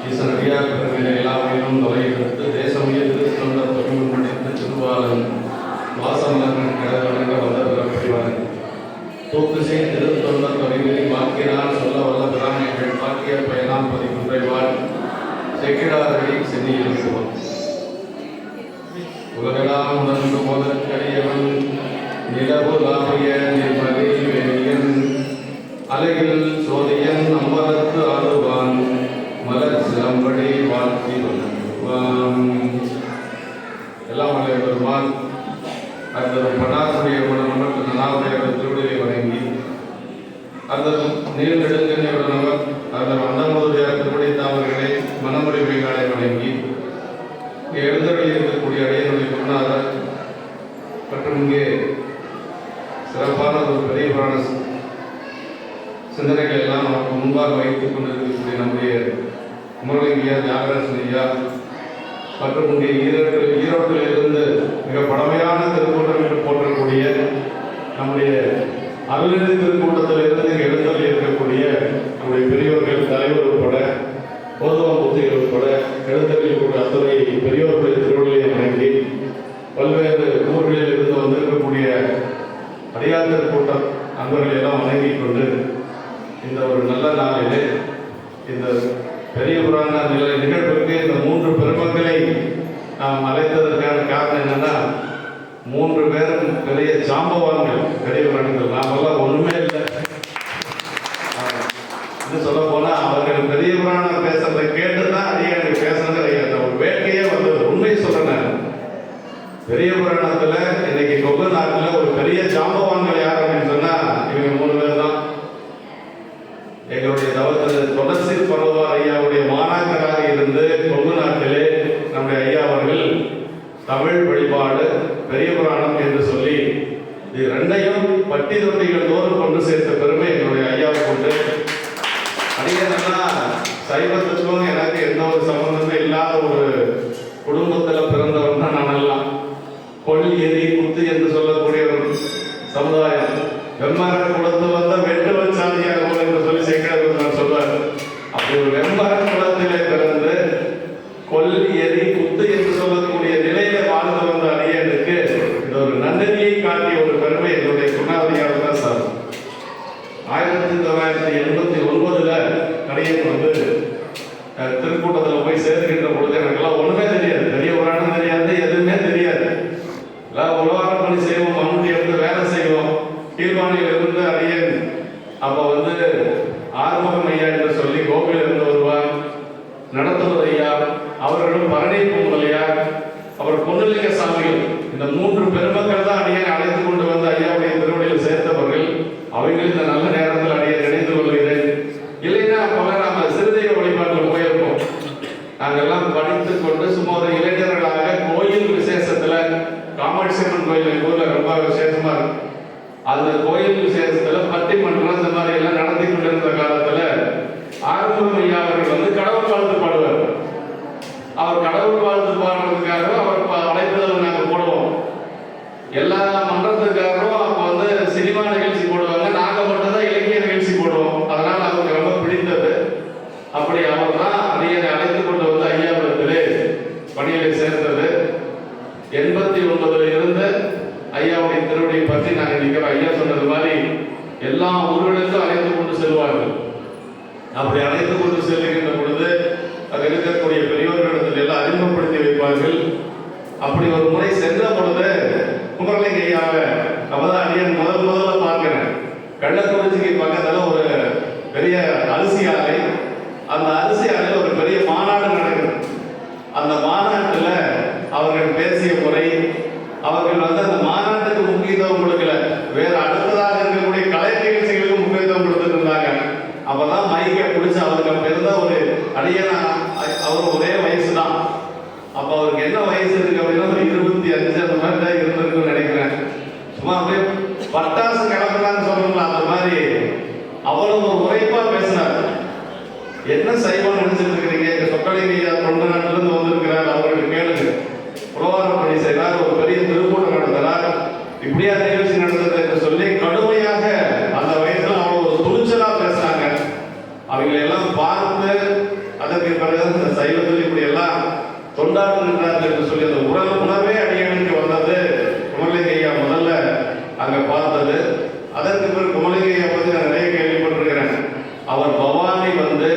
ஈசனடியார் பெருமையில எல்லாமையிலும் தொலைகிறது தேசமைய திருத்தொண்டர் தொழில் முடித்து திருவாளன் வாசமலன் கிழவணங்க வந்த பிறப்பிவான் தூக்குசை திருத்தொண்டர் தொழிலில் வாக்கினால் சொல்ல வல்ல பிராணிகள் பாக்கிய பயனாம் பதிவுன்றைவாள் செக்கிடாரடி சென்னி எழுப்புவான் உலகெல்லாம் உணர்ந்து போதற்கரியவன் நிலவு லாபிய நிர்மலியன் அலையில் சோதியன் அம்பலத்து ஆடுவான் மலர் சிலம்படி வாழ்த்தி வந்தான். எல்லாம் மலை பெருமான் அந்த படாசுடைய குணமற்ற நனாவுடைய திருவிடையை வணங்கி அந்த நீர் நெடுங்கனையுடனவர் அந்த அண்ணமுடைய திருவிடை தாமர்களை மனமுறைமைகளை வணங்கி எழுந்தருளில் இருக்கக்கூடிய அடையனுடைய குருநாதர் மற்றும் இங்கே சிறப்பான ஒரு பெரிய புராண சிந்தனைகள் எல்லாம் நமக்கு முன்பாக வைத்துக் கொண்டிருக்கக்கூடிய நம்முடைய முரளிங்கய்யா தியாகராஜன் ஐயா மற்றும் இங்கே ஈரோட்டில் இருந்து மிக பழமையான திருக்கூட்டம் என்று போற்றக்கூடிய நம்முடைய அருள்நிதி திருக்கூட்டத்தில் இருந்து இங்கே எழுந்தருளி இருக்கக்கூடிய நம்முடைய பெரியோர்கள் தலைவர் உட்பட போதுவம் புத்திகள் உட்பட எழுந்தருளில் கூட அத்துறை பெரியோர்களுடைய திருவிழையை வணங்கி பல்வேறு ஊர்களில் இருந்து வந்திருக்கக்கூடிய அடியார் கூட்டம் அன்பர்களை எல்லாம் வணங்கிக் கொண்டு இந்த ஒரு நல்ல நாளிலே இந்த பெரிய புராண நிகழ்வுக்கு இந்த 3 பெருமக்களை நாம் அழைத்ததற்கான காரணம் என்னன்னா 3 பேரும் பெரிய ஜாம்பவான்கள் பெரிய புராணங்கள் நாமெல்லாம் ஒண்ணுமே இல்லை. இன்னும் சொல்ல போனா அவர்கள் பெரிய புராணம் பேசுறதை கேட்டுதான் அடியாங்க பேசுறது அந்த ஒரு வேட்கையே வந்தது. உண்மை சொல்றேன், பெரிய புராணத்துல இன்னைக்கு கொங்கு நாட்டுல ஒரு பெரிய ஜாம்பவான்கள் யார் அப்படின்னு சொன்னா இவங்க 3 பேர் தான். எங்களுடைய தவத்தில் தொடர்ச்சி பரவார் ஐயாவுடைய மாணாக்கராக இருந்து கொங்கு நாட்டிலே நம்முடைய ஐயா அவர்கள் தமிழ் வழிபாடு பெரிய புராணம் என்று சொல்லி இது 2ஐயும் பட்டி தொட்டிகள் தோறும் கொண்டு சேர்த்த பெருமை எங்களுடைய ஐயாவை கொண்டு அடியனா சைவத்துக்கும் எனக்கு எந்த ஒரு சம்பந்தமும் இல்லாத ஒரு குடும்பத்தில் பிறந்தவன் தான் நானெல்லாம். கொள் எரி குத்து என்று சொல்லக்கூடிய ஒரு சமுதாயம் வெம்மர குலத்து வந்த வெட்டு வச்சாதியாக என்று சொல்லி சேகரன் சொல்வார். அப்படி ஒரு வெம்மர குலத்திலே பிறந்து கொல் எரி குத்து என்று சொல்லக்கூடிய நிலையில வாழ்ந்து வந்த அடியனுக்கு இந்த ஒரு நன்னதியை காட்டிய ஒரு பெருமை என்னுடைய குணாவதியாக தான் சார். 1989 அடியன் வந்து திருக்கூட்டத்தில் போய் சேர்க்கின்ற பொழுது எனக்கெல்லாம் ஒண்ணுமே தெரியாது, பெரிய புராணம் தெரியாது, எதுவுமே தெரியாது. எல்லாம் உலவாரம் பண்ணி செய்வோம், மண்ணுட்டி எடுத்து வேலை செய்வோம். கீழ்வாணியில் இருந்து அடியன் அப்போ வந்து ஆறுமுகம் ஐயா என்று சொல்லி கோவில் இருந்து வருவார், நடத்துவது ஐயா, அவர்களும் பரணி பொங்கலையார், அவர் பொன்னுலிங்க சாமிகள், இந்த 3 பெருமக்கள் தான் அடியனை அழைத்து கொண்டு வந்து ஐயாவுடைய திருவடியில் சேர்த்தவர்கள். அவர்கள் இந்த நல்ல நேரத்தில் அடியன் இணைந்து கொள்கிறேன். இல்லைன்னா அப்போல்லாம் நாம சிறுதெய்வ வழிபாட்டில் போயிருப்போம். நாங்கெல்லாம் படித்துக் கொண்டு சும்மா ஒரு இளைஞர்களாக கோயில் விசேஷத்துல காமாட்சியம்மன் கோயில் எங்கள் ஊர்ல ரொம்ப விசேஷமா இருக்கு. அந்த கோயில் விசேஷத்துல பட்டிமன்றம் இந்த மாதிரி எல்லாம் நடத்தி கொண்டிருந்த காலத்துல ஆறுமுகம் ஐயா அவர்கள் வந்து கடவுள் வாழ்த்து பாடுவார். அவர் கடவுள் வாழ்த்து பாடுறதுக்காக அவர் அழைப்புதல் நாங்கள் போடுவோம். எல்லா மன்றத்துக்காரரும் அப்போ வந்து சினிமா நிகழ்ச்சி போடுவாங்க, நாங்கள் மட்டும்தான் இலக்கிய நிகழ்ச்சி போடுவோம். அதனால அவருக்கு ரொம்ப பிடித்தது. அப்படி அவர் தான் அடியனை அழைத்து கொண்டு வந்து ஐயாபுரத்திலே பணியிலே சேர்ந்தது. 89 இருந்து ஐயாவுடைய திருவடியை பற்றி நாங்கள் நிற்கிறோம். ஐயா சொன்னது மாதிரி எல்லா ஊர்களுக்கும் அழைத்து கொண்டு செல்வார்கள். அப்படி அழைத்து கொண்டு செல்லுகின்ற பொழுது அது இருக்கக்கூடிய பெரியோர்களிடத்தில் எல்லாம் அறிமுகப்படுத்தி வைப்பார்கள். அப்படி ஒரு முறை சென்ற பொழுது முரளிங்க ஐயாவை அப்பதான் அடியன் முதல்ல பார்க்கிறேன். கள்ளக்குறிச்சிக்கு பக்கத்துல ஒரு பெரிய அரிசி ஆலை, அந்த அரிசி ஆலையில் ஒரு பெரிய மாநாடு நடக்குது. அந்த மாநாட்டில் அவர்கள் பேசிய முறை, அவர்கள் வந்து அந்த மாநாட்டுக்கு முக்கியத்துவம் கொடுக்கல, வேற அடுத்ததாக இருக்கக்கூடிய கலை நிகழ்ச்சிகளுக்கு முக்கியத்துவம் கொடுத்துட்டு இருந்தாங்க. அப்பதான் மைக்கை பிடிச்சி அவருக்கு பிறந்த ஒரு அடியனா, அவர் ஒரே வயசு தான். அப்போ அவருக்கு என்ன வயசு இருக்கு அப்படின்னா ஒரு 25 அந்த மாதிரி தான் இருந்திருக்குன்னு நினைக்கிறேன். சும்மா அப்படியே பட்டாசு கிளம்புறான்னு சொல்றோம்ல அந்த மாதிரி அவ்வளவு ஒரு உரைப்பா பேசினார். என்ன சைவம் நினைச்சிட்டு இருக்கிறீங்க, எங்க சொக்கலிங்க தொண்ட நாட்டிலிருந்து வந்திருக்கிறார், அவர்களுக்கு கேளுங்க. புலவாரம் பணி செய்கிறார், ஒரு பெரிய திருக்கூட்டம் நடத்துகிறார், இப்படியா நிகழ்ச்சி நடந்தது என்று சொல்லி கடுமையாக அந்த வயசுல அவ்வளவு ஒரு துணிச்சலா பேசினாங்க. அவங்களை எல்லாம் பார்த்து அதற்கு பிறகு இந்த சைவத்தில் இப்படி எல்லாம் தொண்டாற்றுகிறார்கள் என்று சொல்லி அந்த உணர்வே அடியனுக்கு வந்தது குமரலிங்க ஐயா முதல்ல அங்க பார்த்தது. அதற்கு பிறகு குமரலிங்க ஐயா பற்றி நான் நிறைய கேள்விப்பட்டிருக்கிறேன். அவர் பவானி வந்து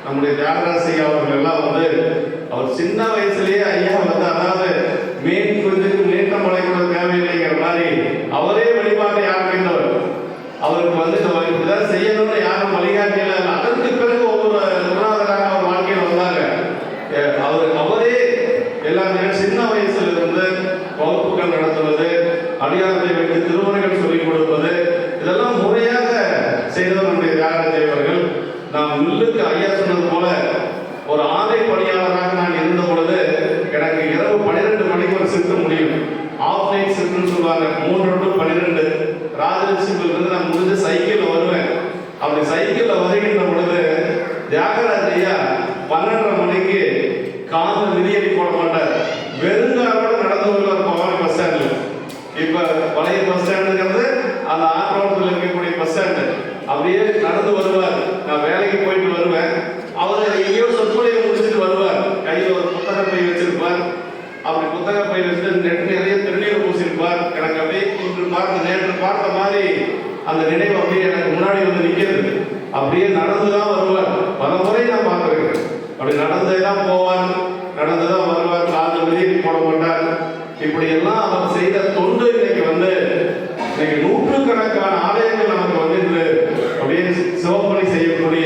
நம்முடைய தியாகராஜ ஐயா அவர்கள் எல்லாம் வந்து அவர் சின்ன வயசுலயே ஐயா வந்து அதாவது மீன் கொஞ்சம் நீட்டம் மழை கூட தேவையில்லைங்கிற மாதிரி அவரே வழிபாட்டை ஆரம்பித்தவர். அவருக்கு வந்து இப்படிதான் செய்யணும்னு யாரும் வழிகாட்டியல. அதற்கு பிறகு ஒவ்வொரு குருநாதராக அவர் வாழ்க்கையில் வந்தாங்க. அவரே எல்லாமே சின்ன வயசுல இருந்து வகுப்புகள் நடத்துவது, அடியாரத்தை வைத்து திருமுறைகள் சொல்லிக் கொடுப்பது, இதெல்லாம் முறையாக செய்தவர் நம்முடைய தியாகராஜ அவர்கள். நாம் மில்லுக்கு ஐயா சொன்னது போல ஒரு ஆலை பணியாளராக நான் இருந்த பொழுது எனக்கு இரவு 12 மணிக்கு ஒரு ஷிஃப்ட் முடியும். ஆஃப் நைட் ஷிஃப்ட்னு சொல்லுவாங்க. 3 to 12 ராஜலட்சுமியில் இருந்து நான் முடிஞ்ச சைக்கிள் வருவேன். அப்படி சைக்கிள்ல வருகின்ற பொழுது தியாகராஜ ஐயா 12:30 மணிக்கு காந்த மிதியடி போட மாட்டார். வெறுங்காலோட நடந்து வருவார் பவானி பஸ் ஸ்டாண்ட்ல. இப்ப பழைய பஸ் ஸ்டாண்டுங்கிறது அந்த ஆற்றோட்டத்தில் இருக்கக்கூடிய பஸ் ஸ்டாண்டு. அப்படியே நடந்து வருவார். நான் வேலைக்கு போயிட்டு வருவேன். அவர் எங்கேயோ சொற்பொழிவை முடிச்சுட்டு வருவார். கையில் ஒரு புத்தக பை வச்சிருப்பார். அப்படி புத்தக பை வச்சுட்டு நெட் நிறைய திருநீர் பூசிருப்பார். எனக்கு அப்படியே நேற்று பார்த்த மாதிரி அந்த நினைவு அப்படியே எனக்கு முன்னாடி வந்து நிற்கிறது. அப்படியே நடந்துதான் வருவார். பல முறை நான் பார்த்துருக்கிறேன். அப்படி நடந்துதான் போவார், நடந்துதான் வருவார். காலில் வெளியே போட மாட்டார். இப்படி எல்லாம் அவர் செய்த தொண்டு இன்னைக்கு நூற்றுக்கணக்கான ஆலயங்கள் நமக்கு வந்து அப்படியே சிவப்பணி செய்யக்கூடிய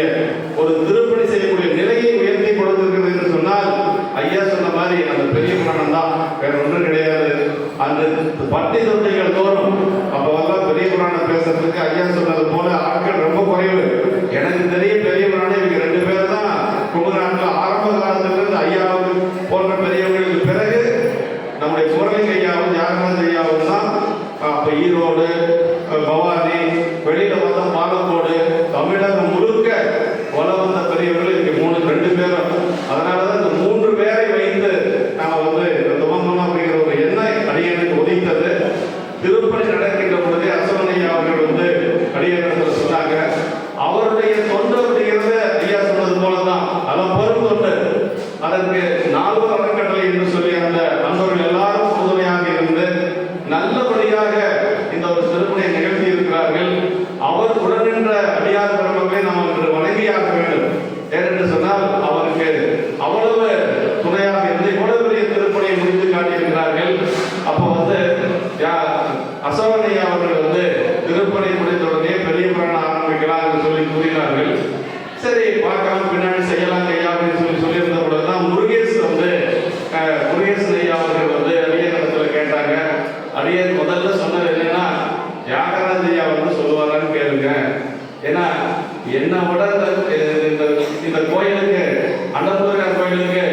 ஒரு திருப்பணி செய்யக்கூடிய நிலையை உயர்த்தி கொடுத்திருக்கிறது என்று சொன்னால் ஐயா சொன்ன மாதிரி அந்த பெரிய புராணம் தான், வேற ஒன்றும் கிடையாது. அந்த பட்டி தொட்டிகள் தோறும் அப்பெல்லாம் பெரிய புராணம் பேசுறதுக்கு ஐயா சொன்னது போல ஆட்கள் ரொம்ப குறைவு. எனக்கு தெரிய பெரிய புராணம் இவங்க 2 பேர் தான் குமரநாட்டில் ஆரம்ப காலத்திலிருந்து ஐயாவுக்கு போன்ற பெரியவர்களுக்கு பிறகு நம்முடைய குமரலிங்க ஐயாவும் தியாகராஜ ஐயாவும் தான். அப்ப ஈரோடு, பவானி, வெளியில வந்த பாலக்கோடு, தமிழகம் முழுக்க வள வந்த பெரியவர்கள் இங்க 2 பேரும். அதனாலதான் இந்த 3 பேரை வைத்து நாம வந்து துவங்கணும் அப்படிங்கிற ஒரு எண்ணம் அடியனுக்கு ஒதுக்கிட்டது. திருப்பணி நடக்கின்ற பொழுதே அசோனையா அவர்கள் வந்து அடியனத்தில் சொன்னாங்க. அவருடைய தொண்டு அப்படிங்கிறது ஐயா சொன்னது போலதான் அளப்பரும் தொண்டு. அதற்கு 4 அறக்கட்டளை என்று சொல்லி அந்த நண்பர்கள் எல்லாரும் உறுதுணையாக இருந்து நல்லபடியாக இந்த ஒரு திருப்பணியை நிகழ்த்தி இருக்கிறார்கள். அவர் உடனின்ற அடியார் பெருமக்களை நாம் இன்று வணங்கியாக வேண்டும். ஏனென்று சொன்னால் அவருக்கு அவ்வளவு துணையாக இருந்து இவ்வளவு பெரிய திருப்பணியை முடித்து காட்டியிருக்கிறார்கள். அப்போ வந்து அசோகனையா அவர்கள் வந்து திருப்பணி முடித்தவுடனே பெரிய புராணம் ஆரம்பிக்கலாம் என்று சொல்லி கூறினார்கள். சரி பார்க்கலாம், பின்னாடி செய்யலாம் ஐயா அப்படின்னு சொல்லியிருந்த பொழுதுதான் முருகேசன் ஐயா அவர்கள் வந்து அடியன் இடத்துல கேட்டாங்க. அடியன் முதல்ல சொன்னது என்னன்னா, தியாகராஜ ஐயா வந்து சொல்லுவாரான்னு கேளுங்க. ஏன்னா என்னை விட இந்த கோயிலுக்கு, அன்னபூரணர் கோயிலுக்கு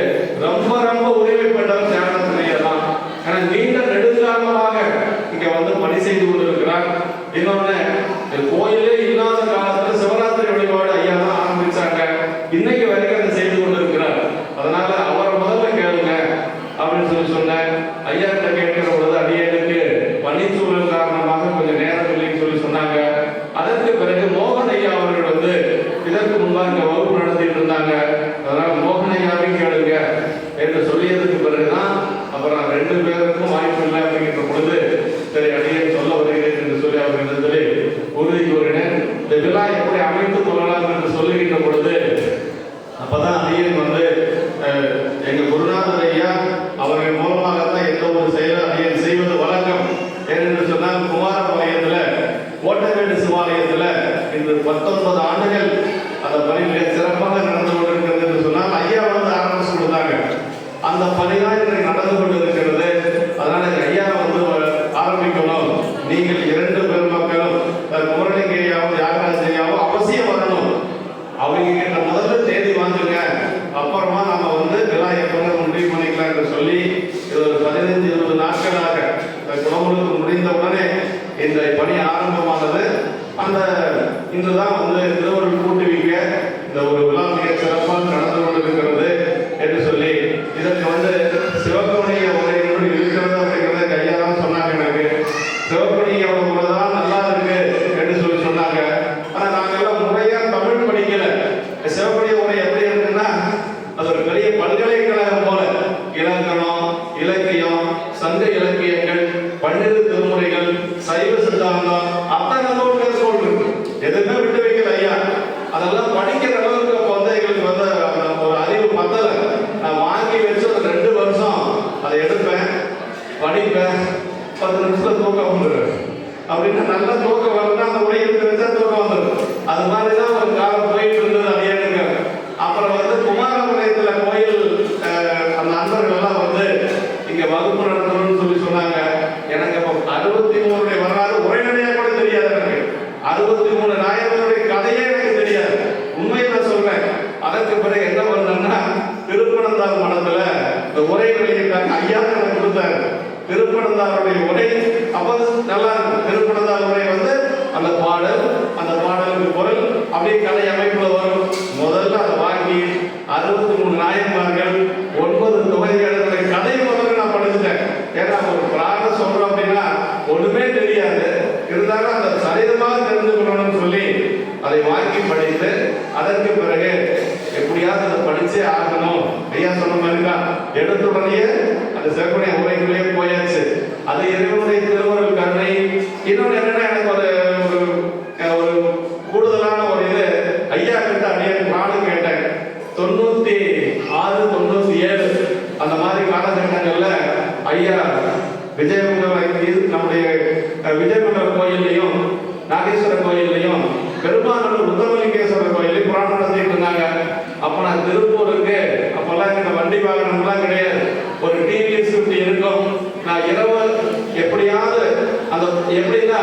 ரொம்ப ரொம்ப உரிமை பெற்றவர் தியாகராஜ ஐயா தான். ஏன்னா நீண்ட நெடுங்காலமாக இங்க வந்து பணி செய்து கொண்டிருக்கிறார். இன்னொன்னு, கோயிலே இல்லாத காலத்துல சிவராத்திரி வழிபாடு ஐயா தான் ஆரம்பிச்சாங்க. இன்னைக்கு வரைக்கும் அதை செய்து கொண்டிருக்கிறார். அதனால அவரை முதல்ல கேளுங்க அப்படின்னு சொன்னேன். ஐயா கிட்ட கேட்கிற பொழுது அடியனுக்கு பணிச்சூழல் காரணமாக கொஞ்சம் நேரம் இல்லைன்னு சொன்னாங்க. அதற்கு பிறகு மோகன் ஐயா அவர்கள் வந்து இதற்கு முன்பாக இங்க வகுப்பு நடத்திட்டு இருந்தாங்க. அதனால மோகன் ஐயாவையும் கேளுங்க என்று சொல்லியதுக்கு பிறகுதான் அப்புறம் 2 பேருக்கும் வாய்ப்பு இல்லை அப்படிங்கிற பொழுது சரி அடியன் சொல்ல வருகிறேன் என்று சொல்லி அவர்களிடத்திலே உறுதி கூறினேன். இந்த விழா எப்படி அமைத்துக் கொள்ளலாம் என்று சொல்லுகின்ற பொழுது அப்பதான் அடியன் வந்து எங்க குருநாதர் ஐயா அவர்கள் மூலமாகத்தான் எந்த ஒரு செயலை அடியன் செய்வது வழக்கம். ஏனென்று சொன்னால் குமாரபாளையத்துல கோட்டைமேடு சிவாலயத்துல இன்று 19 ஆண்டுகள் அந்த பணி மிக சிறப்பாக நடந்து கொண்டிருக்கிறது என்று சொன்னால் ஐயா வந்து ஆரம்பிச்சு கொடுத்தாங்க. அந்த பணிதான் இன்றைக்கு நடந்து கொண்டிருக்கிறது. அதனால ஐயா வந்து ஆரம்பிக்கணும். நீங்கள் 2 பெருமக்களும் குமரலிங்க ஐயாவும் தியாகராஜ ஐயாவும் அவசியம் வரணும். அவங்க கிட்ட முதல்ல தேதி வாங்குங்க, அப்புறமா நம்ம வந்து விழா எப்ப முடிவு பண்ணிக்கலாம் என்று சொல்லி இது ஒரு 15-20 நாட்களாக குடமுழுக்கு முடிந்தவுடனே இந்த பணி ஆரம்பமானது. அந்த இன்றுதான் வந்து திருவருள் கூட்டுவீங்க இந்த ஒரு விழா மிக சிறப்பாக நடந்து கொண்டிருக்கிறது என்று சொல்லி இதற்கு வந்து சிவகவனிய உரை இருக்கிறது அப்படிங்கிறத கையா தான் சொன்னாங்க. எனக்கு சிவகவனியோட முறை தான் நல்லா இருக்கு என்று சொல்லி சொன்னாங்க. ஆனா நாங்க எல்லாம் முறையா தமிழ் படிக்கல. சிவகவனிய உரை எப்படி இருக்குன்னா பெரிய பல்கலைக்கழகம் போல இலக்கணம், இலக்கியம், சங்க இலக்கியங்கள், பன்னிரு திருமுறைகள், சைவ சித்தாந்தம், அத்தனை நூல்கள் இருக்கு. எதுவுமே விட்டு வைக்கல ஐயா. அதெல்லாம் படிக்கிற அளவுக்கு அப்போ வந்து எங்களுக்கு வந்து ஒரு அறிவு பத்தல. நான் வாங்கி வச்சு ஒரு 2 வருஷம் அதை எடுப்பேன், படிப்பேன், 10 நிமிஷத்துல தூக்கம் வந்துடும். அப்படின்னா நல்லா தூக்கம் வரலாம், அந்த உரை எடுத்து வச்சா தூக்கம் வந்துடும். அது மாதிரி தான் ஒரு காலம் போயிட்டு இருந்தது அடியானுங்க. அப்புறம் வந்து குமாரபாளையத்துல கோயில் அந்த அன்பர்கள் எல்லாம் வந்து இங்க வகுப்பு நடத்தணும்னு சொல்லி சொன்னாங்க. எனக்கு அப்போ 63 வரலாறு உரைநடையா கூட தெரியாது. எனக்கு 63 நாயகர்களுடைய கதையே எனக்கு தெரியாது. உண்மையை சொல்றேன். அதற்கு பிறகு என்ன பண்ணா, திருப்பனந்தாள் மடத்துல இந்த உரை வெளியிட்டாங்க. ஐயா எனக்கு கொடுத்தாரு திருப்பனந்தாளுடைய உரை. அப்ப நல்லா இருக்கும். திருப்பனந்தாள் உரை வந்து அந்த பாடல், அந்த பாடலுக்கு பொருள் அப்படியே கலை அமைப்புல வரும். முதல்ல அதை வாங்கி 63 நாயன்மார்கள் 9 தொகைகளுடைய கதை முதல்ல நான் படிச்சுட்டேன். ஏன்னா ஒரு பிராண சொல்றோம் அப்படின்னா ஒண்ணுமே தெரியாது, இருந்தாலும் அந்த சரிதமாக தெரிந்து கொள்ளணும்னு சொல்லி அதை வாங்கி படித்து அதற்கு பிறகு எப்படியாவது அதை படிச்சே ஆகணும். ஐயா சொன்ன மாதிரி தான் எடுத்த உடனே அந்த சிறப்புடைய உரைக்குள்ளேயே போயாச்சு. அது இறைவனுடைய திருவருள் கருணை. இன்னொன்று என்னன்னா, எனக்கு ஒரு கூடுதலான ஒரு இது ஐயா கிட்ட அப்படியே நானும் கேட்டேன். 96, 97 அந்த மாதிரி காலகட்டங்கள்ல ஐயா நம்முடைய விஜயமங்கலம் கோயில்லையும் நாகேஸ்வரர் கோயில்லையும் பெருமானூர் உத்தமலிங்கேஸ்வரர் கோயிலையும் புராணம் நடத்திட்டு இருந்தாங்க. அப்ப நான் திருப்பூருக்கு அப்பெல்லாம் இந்த வண்டி வாகனம்லாம் கிடையாது. ஒரு டிவிஎஸ் 50 இருக்கும். நான் இரவு எப்படியாவது அந்த எப்படின்னா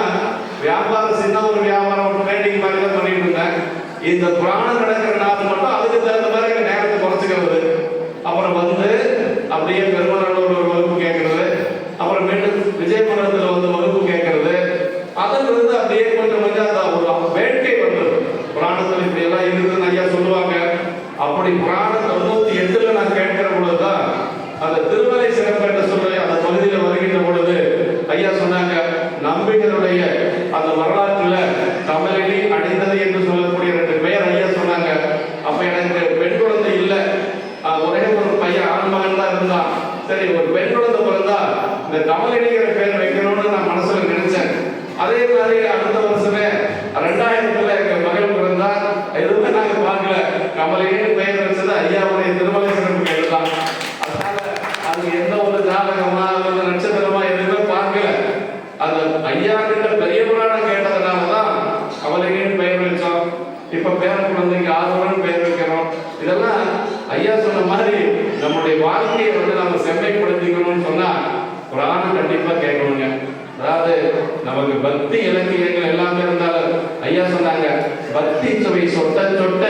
வியாபாரம், சின்ன ஒரு வியாபாரம் ட்ரேடிங் மாதிரி தான் பண்ணிட்டு இருந்தேன். இந்த புராணம் நடக்கிற நாள் மட்டும் அதுக்கு தகுந்த மாதிரி நேரத்தை குறைச்சிக்கிறது. அப்புறம் வந்து அப்படியே பெருமானூர் ஒரு வகுப்பு கேட்கறது, அப்புறம் மீண்டும் விஜயமங்கலத்தில் வந்து வகுப்பு கேட்கறது. அதிலிருந்து அப்படியே கொஞ்சம் கொஞ்சம் அந்த ஒரு வேட்கை வந்தது. புராணத்தில் இப்படி எல்லாம் இருக்குதுன்னு ஐயா சொல்லுவாங்க. அப்படி புராணம் 98 நான் கேட்கிற பொழுதுதான் அந்த திருமலை சிறப்பு என்று சொல்லி அந்த பகுதியில் வருகின்ற பொழுது ஐயா சொன்னாங்க, நம்பிகளுடைய அந்த வரலாற்றுல தமிழி அடைந்தது என்று சொல்லக்கூடிய 2 பெயர் ஐயா சொன்னாங்க. அப்ப எனக்கு பெண் குழந்தை இல்லை, ஒரே ஒரு பையன் ஆண் மகன் தான் இருந்தான். சரி, ஒரு பெண் குழந்தை பிறந்தா இந்த கமலினிங்கிற பேர் வைக்கணும்னு நான் மனசுல நினைச்சேன். அதே மாதிரி அடுத்த வருஷமே 2000 எங்க மகள் பிறந்தா. எதுவுமே நாங்க பார்க்கல, கமலினின்னு பெயர் வச்சது ஐயாவுடைய திருமலை சிறப்பு பேர் தான். அதனால அது எந்த ஒரு ஜாதகமா அல்லது நட்சத்திரமா எதுவுமே பார்க்கல. அந்த ஐயா கிட்ட பெரிய புராணம் கேட்டதுனாலதான் கமலினின்னு பெயர் வச்சோம். இப்ப பேர குழந்தைக்கு ஆர்வம் பெயர் வைக்கிறோம். இதெல்லாம் ஐயா சொன்ன மாதிரி நம்முடைய வாழ்க்கையை வந்து நம்ம செம்மைப்படுத்திக்கணும்னு சொன்னா புராணம் கண்டிப்பா கேட்கணுங்க. அதாவது நமக்கு பக்தி இலக்கியங்கள் எல்லாமே இருந்தாலும் ஐயா சொன்னாங்க, பக்தி சுவை சொட்ட சொட்ட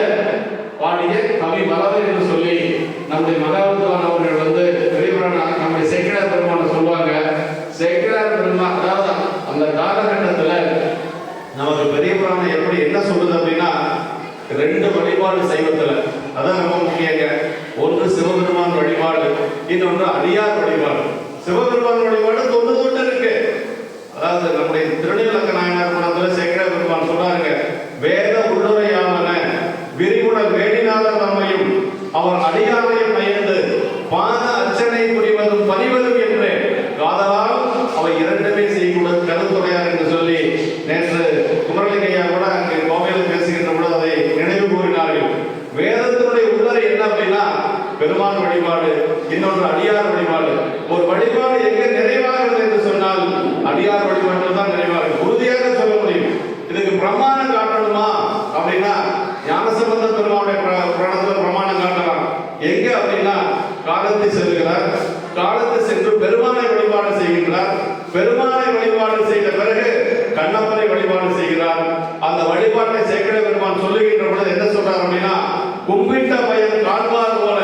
பாடிய கவி வளவர் என்று சொல்லி நம்முடைய மகாவித்வான் அவர்கள் வந்து பெரியவரான நம்முடைய சேக்கிழார் பெருமானை சொல்லுவாங்க. சேக்கிழார் பெருமான் அதாவது அந்த காலகட்டத்துல நமக்கு பெரிய புராணம் எப்படி என்ன சொல்லுது அப்படின்னா, 2 வழிபாடு சைவத்துல அதான் ரொம்ப முக்கியங்க. ஒன்று சிவபெருமான் வழிபாடு, இன்னொன்று அடியார் வழிபாடு. சிவபெருமான் வழிபாடு தொண்டு இருக்கு. அதாவது நம்முடைய திருநீலக்க நாயனார் படத்துல சேக்கிழார் பெருமான் சொல்றாருங்க, வேத உள்ளுரையாமன விரிகுணர் வேணிநாதர் நம்மையும் அவர் அடியாரையும் நயந்து பாத அர்ச்சனை புரிவதும் பணிவதும் என்று காதலால் அவை 2மே செய்யக்கூட கருத்துடையார் என்று சொல்லி நேற்று குமரலிங்கையா கூட அங்கே கோவையில் பேசுகின்ற பொழுது அதை நினைவு கூறினார்கள். வேதத்தினுடைய உள்ளறை என்ன அப்படின்னா பெருமான் வழிபாடு, இன்னொன்று அடியார் வழிபாடு. ஒரு வழிபாடு எங்க நிறைவாகிறது என்று சொன்னால் அடியார் வழிபாட்டில் தான் நிறைவாகிறது. உறுதியாக சொல்ல முடியும். இதுக்கு பிரமாணம் காட்டணுமா அப்படின்னா ஞானசம்பந்த பெருமானுடைய புராணத்துல பிரமாணம் காட்டலாம். எங்க அப்படின்னா காலத்தை செல்கிறார், காலத்தை சென்று பெருமானை வழிபாடு செய்கின்றார். பெருமானை வழிபாடு செய்த பிறகு கண்ணப்பனை வழிபாடு செய்கிறார். அந்த வழிபாட்டை சேக்கிழார் பெருமான் சொல்லுகின்ற பொழுது என்ன சொல்றார் அப்படின்னா, கும்பிட்ட பயன் காண்பார் போல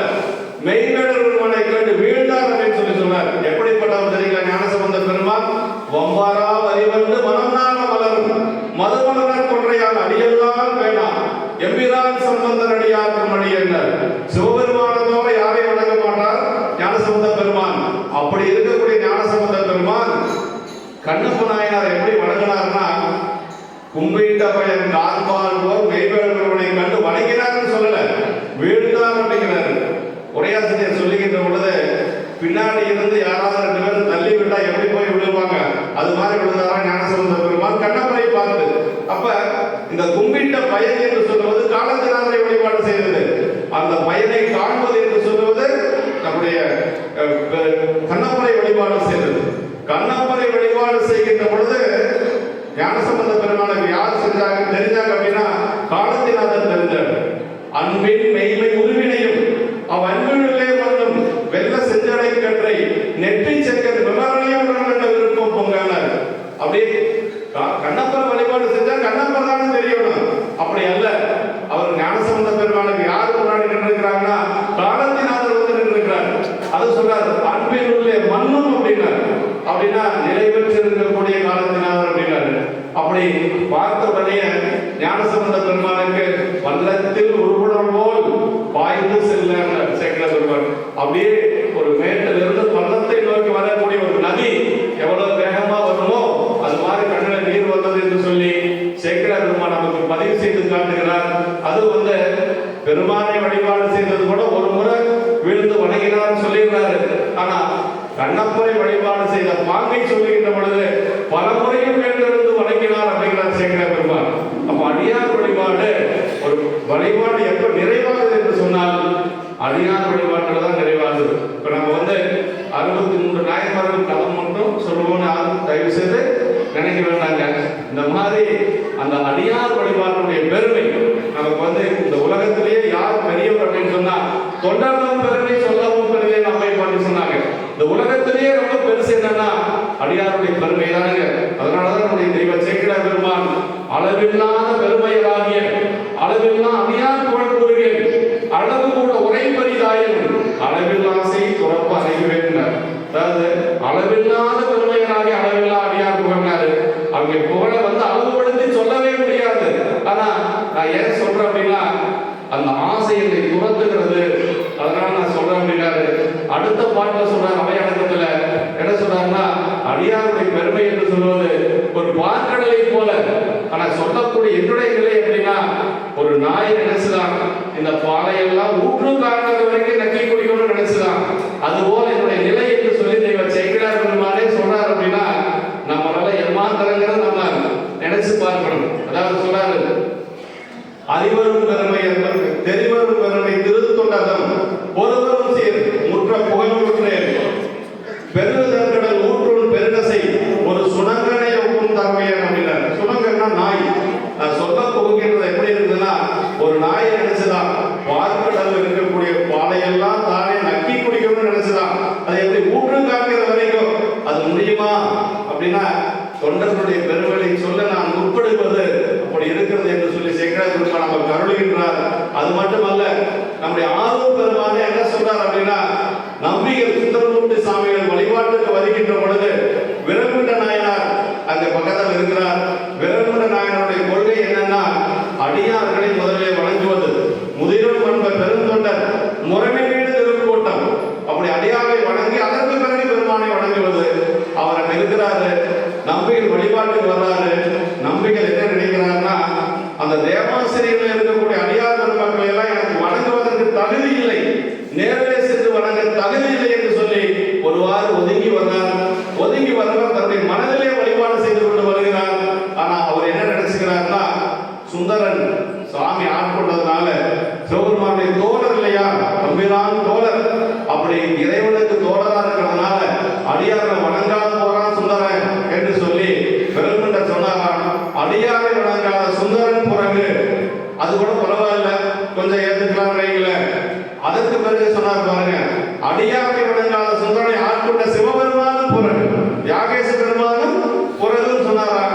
மெய்வேடர் ஒருவனை கேட்டு வீழ்ந்தார் அப்படின்னு சொல்லி சொன்னார். எப்படிப்பட்டவர் தெரியுங்களா ஞானசம்பந்த பெருமான்? வம்பாரா வரிவந்து மனம்னால மலரும் மதுமலர் கொன்றையால் அடியெல்லாம் வேணாம் எம்பிரான் சம்பந்தன் அடியார்க்கும் அடி என்றார். சிவபெருமானத்தோட யாரையும் வணங்க மாட்டார் ஞானசம்பந்த பெருமான். அப்படி இருக்கக்கூடிய ஞானசம்பந்த பெருமான் கண்ணப்ப நாயனார் எப்படி வணங்கினார்னா, கும்பிட்ட பயன் காண்பார் போல் மெய்வேடர் ஒருவனை கண்டு வணங்கினார்னு சொல்லல, வீழ்ந்தார் அப்படிங்கிறார். ஒரே பின்னாடி இருந்து யாராவது 2 பேரும் தள்ளி விட்டா எப்படி போய் விழுவாங்க, அது மாதிரி விழுந்தாரா ஞானசம்பந்த பெருமான் கண்ணப்பரை பார்த்து. அப்ப இந்த கும்பிட்ட பயன் என்று சொல்வது காலத்தினாரை வழிபாடு செய்தது, அந்த பயனை காண்பது என்று சொல்வது நம்முடைய கண்ணப்பரை வழிபாடு செய்தது. கண்ணப்பரை வழிபாடு செய்கின்ற பொழுது ஞானசம்பந்த பெருமானுக்கு யார் செஞ்சாங்க தெரிஞ்சாங்க அப்படின்னா காலத்தினாதன் தெரிஞ்சார். அன்பின் மெய்மை உருவினையும் அவ்வன்பினுள்ளே வந்தும் வெள்ள செஞ்சடை கற்றை நெற்றி செக்கன் விவரணையும் கண்ட விருப்பம் பொங்கல. அப்படியே கண்ணப்பர் வழிபாடு செஞ்சா கண்ணப்பர் தானே தெரியணும், அப்படி அல்ல. அவர் ஞானசம்பந்த பெருமானுக்கு யார் முன்னாடி நின்றுக்கிறாங்கன்னா காலத்தினாதர் வந்து நின்றுக்கிறார். அது சொல்றாரு அன்பினுள்ளே மண்ணும் அப்படின்னாரு. அப்படின்னா நிலை பெற்றிருக்கக்கூடிய காலத்தினாதர் அப்படின்னாரு. அப்படி பார்த்த உடனே ஞானசம்பந்த பெருமானுக்கு வல்லத்தில் உருவடம் போல் பாய்ந்து செல்ல சேக்கல பெருமான். அப்படியே ஒரு மேட்டிலிருந்து பள்ளத்தை நோக்கி வரக்கூடிய ஒரு நதி எவ்வளவு வேகமா வருமோ அது மாதிரி கண்ணில் நீர் வந்தது என்று சொல்லி சேக்கல பெருமான் நமக்கு பதிவு செய்து காட்டுகிறார். அது வந்து பெருமானை வழிபாடு செய்தது கூட ஒரு முறை விழுந்து வணங்கினார் சொல்லிடுறாரு. ஆனா கண்ணப்பரை வழிபாடு செய்த பாங்கை சொல்லுகின்ற பொழுது பல முறையும் வேண்டிருந்து வணங்கினார் அப்படிங்கிறார் சேக்கல பெருமான். அப்ப அடியார் வழிபாடு ஒரு வழிபாடு எப்ப நிறைவாகுது என்று சொன்னால் அடியார் வழிபாட்டில் தான் நிறைவாகுது. இப்ப நம்ம வந்து 63 நாயன்மார்கள் கதை மட்டும் சொல்லுவோம்னு யாரும் தயவு செய்து நினைக்க வேண்டாங்க. இந்த மாதிரி அந்த அடியார் வழிபாட்டுடைய பெருமை நமக்கு வந்து இந்த உலகத்திலேயே யார் பெரியவர் அப்படின்னு சொன்னா தொண்டர்களும் பெருமை சொல்லவும் பெருமை நம்மை பண்ணி சொன்னாங்க. இந்த உலகத்திலேயே ரொம்ப பெருசு என்னன்னா அடியாருடைய பெருமை தானுங்க. அதனாலதான் நம்முடைய தெய்வ சேக்கிழார் பெருமான் அளவில்லாத பெருமையராகிய அளவில்லா அடியார் புகழ் கூறுகிறேன் அளவு கூட உரைப்பரிதாயும் அளவில்லாசை துறப்பு அறிவுவேன். அதாவது அளவில்லாத பெருமையராகிய அளவில்லா அடியார் புகழ்னாரு. அவங்க புகழ வந்து அளவுபடுத்தி சொல்லவே முடியாது. ஆனா நான் ஏன் சொல்றேன் அப்படின்னா அந்த ஆசை என்னை துரத்துகிறது, அதனால நான் சொல்றேன் அப்படின்னாரு. அடுத்த பாட்டுல சொல்றாரு அவை அடக்கத்துல என்ன சொல்றாருன்னா அடியாருடைய பெருமை என்று சொல்வது ஒரு பார்க்கடலை போல. ஆனா சொல்லக்கூடிய என்னுடைய நிலை எப்படின்னா ஒரு நாய் நினைச்சுதான் இந்த பாலையெல்லாம் ஊற்று காரணம் வரைக்கும் நக்கி குடிக்கணும்னு நினைச்சுதான். அதுபோல என்னுடைய நிலை என்று சொல்லி தெய்வ சேக்கிழார் பெருமானே சொல்றாரு அப்படின்னா நம்மளால ஏமாந்தரங்கிறத நம்ம நினைச்சு பார்க்கணும். அதாவது சொல்றாரு அறிவரும் பெருமை என்பது தெரிவரும் பெருமை திருத்தொண்டதம் ஒருவரும் சீர் முற்ற புகழுற்றேன் பெருதற்கடல் ஊற்றுள் பெருநசை ஒரு சுணங்கனை ஒப்பும் தன்மையன் அப்படின்னாரு. சுணங்கன்னா நாய். நான் சொல்ல போகின்றது எப்படி இருக்குதுன்னா ஒரு நாயை நினைச்சுதான் பார்க்கடல் இருக்கக்கூடிய பாலையெல்லாம் தானே நக்கி குடிக்கணும்னு நினைச்சுதான். அது எப்படி ஊற்று காக்கிற வரைக்கும் அது முடியுமா அப்படின்னா தொண்டர்களுடைய பெருமையை சொல்ல நான் முற்படுவது அப்படி இருக்கிறது என்று சொல்லி சேக்கிழார் பெருமான் நமக்கு அருளுகின்றார். அது மட்டுமல்ல நம்முடைய ஆர்வம் பெருமானே என்ன சொல்றார் அப்படின்னா நம்பிகள் சுந்தரமூர்த்தி சாமிகள் வழிபாட்டுக்கு வருகின்ற பொழுது விரல்குண்ட நாயனார் அங்க பக்கத்தில் இருக்கிறார். விரல்குண்ட நாயனாருடைய கொள்கை என்னன்னா அடியார்களை முதலிலே வணங்குவது, முதிரும் என்பர் பெருந்தொண்டர் முறைமை வீடு திருக்கூட்டம். அப்படி அடியாரை வணங்கி அதற்கு பிறகு பெருமானை வணங்குவது. அவர் அங்க இருக்கிறாரு, நம்பிகள் வழிபாட்டுக்கு வர்றாரு. நம்பிகள் என்ன நினைக்கிறாருன்னா அந்த தேவாசிரியர்கள் இருக்கக்கூடிய அடியார் பெருமக்கள் எல்லாம் எனக்கு வணங்குவதற்கு தகுதி இல்லை, நேரிலே சென்று வணங்க தகுதி இல்லை என்று சொல்லி ஒருவாறு ஒதுங்கி வந்தார். ஒதுங்கி வந்தவர் தன்னுடைய மனதிலே வழிபாடு செய்து கொண்டு வருகிறார். ஆனா அவர் என்ன நினைச்சுக்கிறார்னா சுந்தரன் சாமி ஆட்கொண்டதுனால சிவபெருமானுடைய தோழர் இல்லையா, தம்பிரான் தோழர், அப்படி இறைவனுக்கு தோழரா இருக்கிறதுனால அடியாரை வணங்காத போறான் சுந்தரன் என்று சொல்லி விரல்குண்ட சொன்னாராம். அடியாரை வணங்காத சுந்தரன் பிறகு அது கூட பரவாயில்ல, கொஞ்சம் ஏத்துக்கலாம் வைங்கள. அதற்கு பிறகு சொன்னார் பாருங்க, அடியாரை வணங்காத சுந்தரனை ஆட்கொண்ட சிவபெருமானும் பிறகு யாகேச பெருமானும் பிறகுன்னு சொன்னாரா.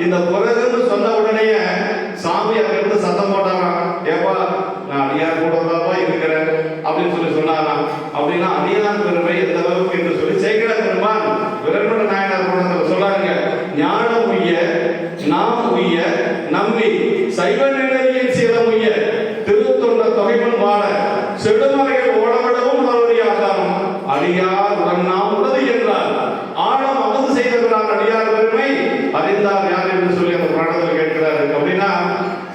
இந்த பிறகுன்னு சொன்ன உடனே சாமி அங்கிருந்து சத்தம் போட்டாராம், ஏப்பா நான் அடியார் கூட தான்ப்பா இருக்கிறேன் அப்படின்னு சொல்லி சொன்னாராம். அப்படின்னா அடியார் பெருமை எந்த அளவுக்கு என்று சொல்லி சேக்கிழார் பெருமான் விரல்குண்ட நாயனார் கூட சொல்லாங்க. ஞானம் உய்ய நாம் உய்ய நம்பி சைவ நிலையில் சீரமுய்ய திருத்தொண்ட தொகைமன் வாழ செடுமலைகள் ஓடவிடவும் உணவறிய ஆதாரம் அடியார் உடன் நாம் உள்ளது என்றார். ஆழம் அமது செய்தவரான் அடியார் பெருமை அறிந்தார் யார் என்று சொல்லி அந்த புராணத்தில் கேட்கிறாரு. அப்படின்னா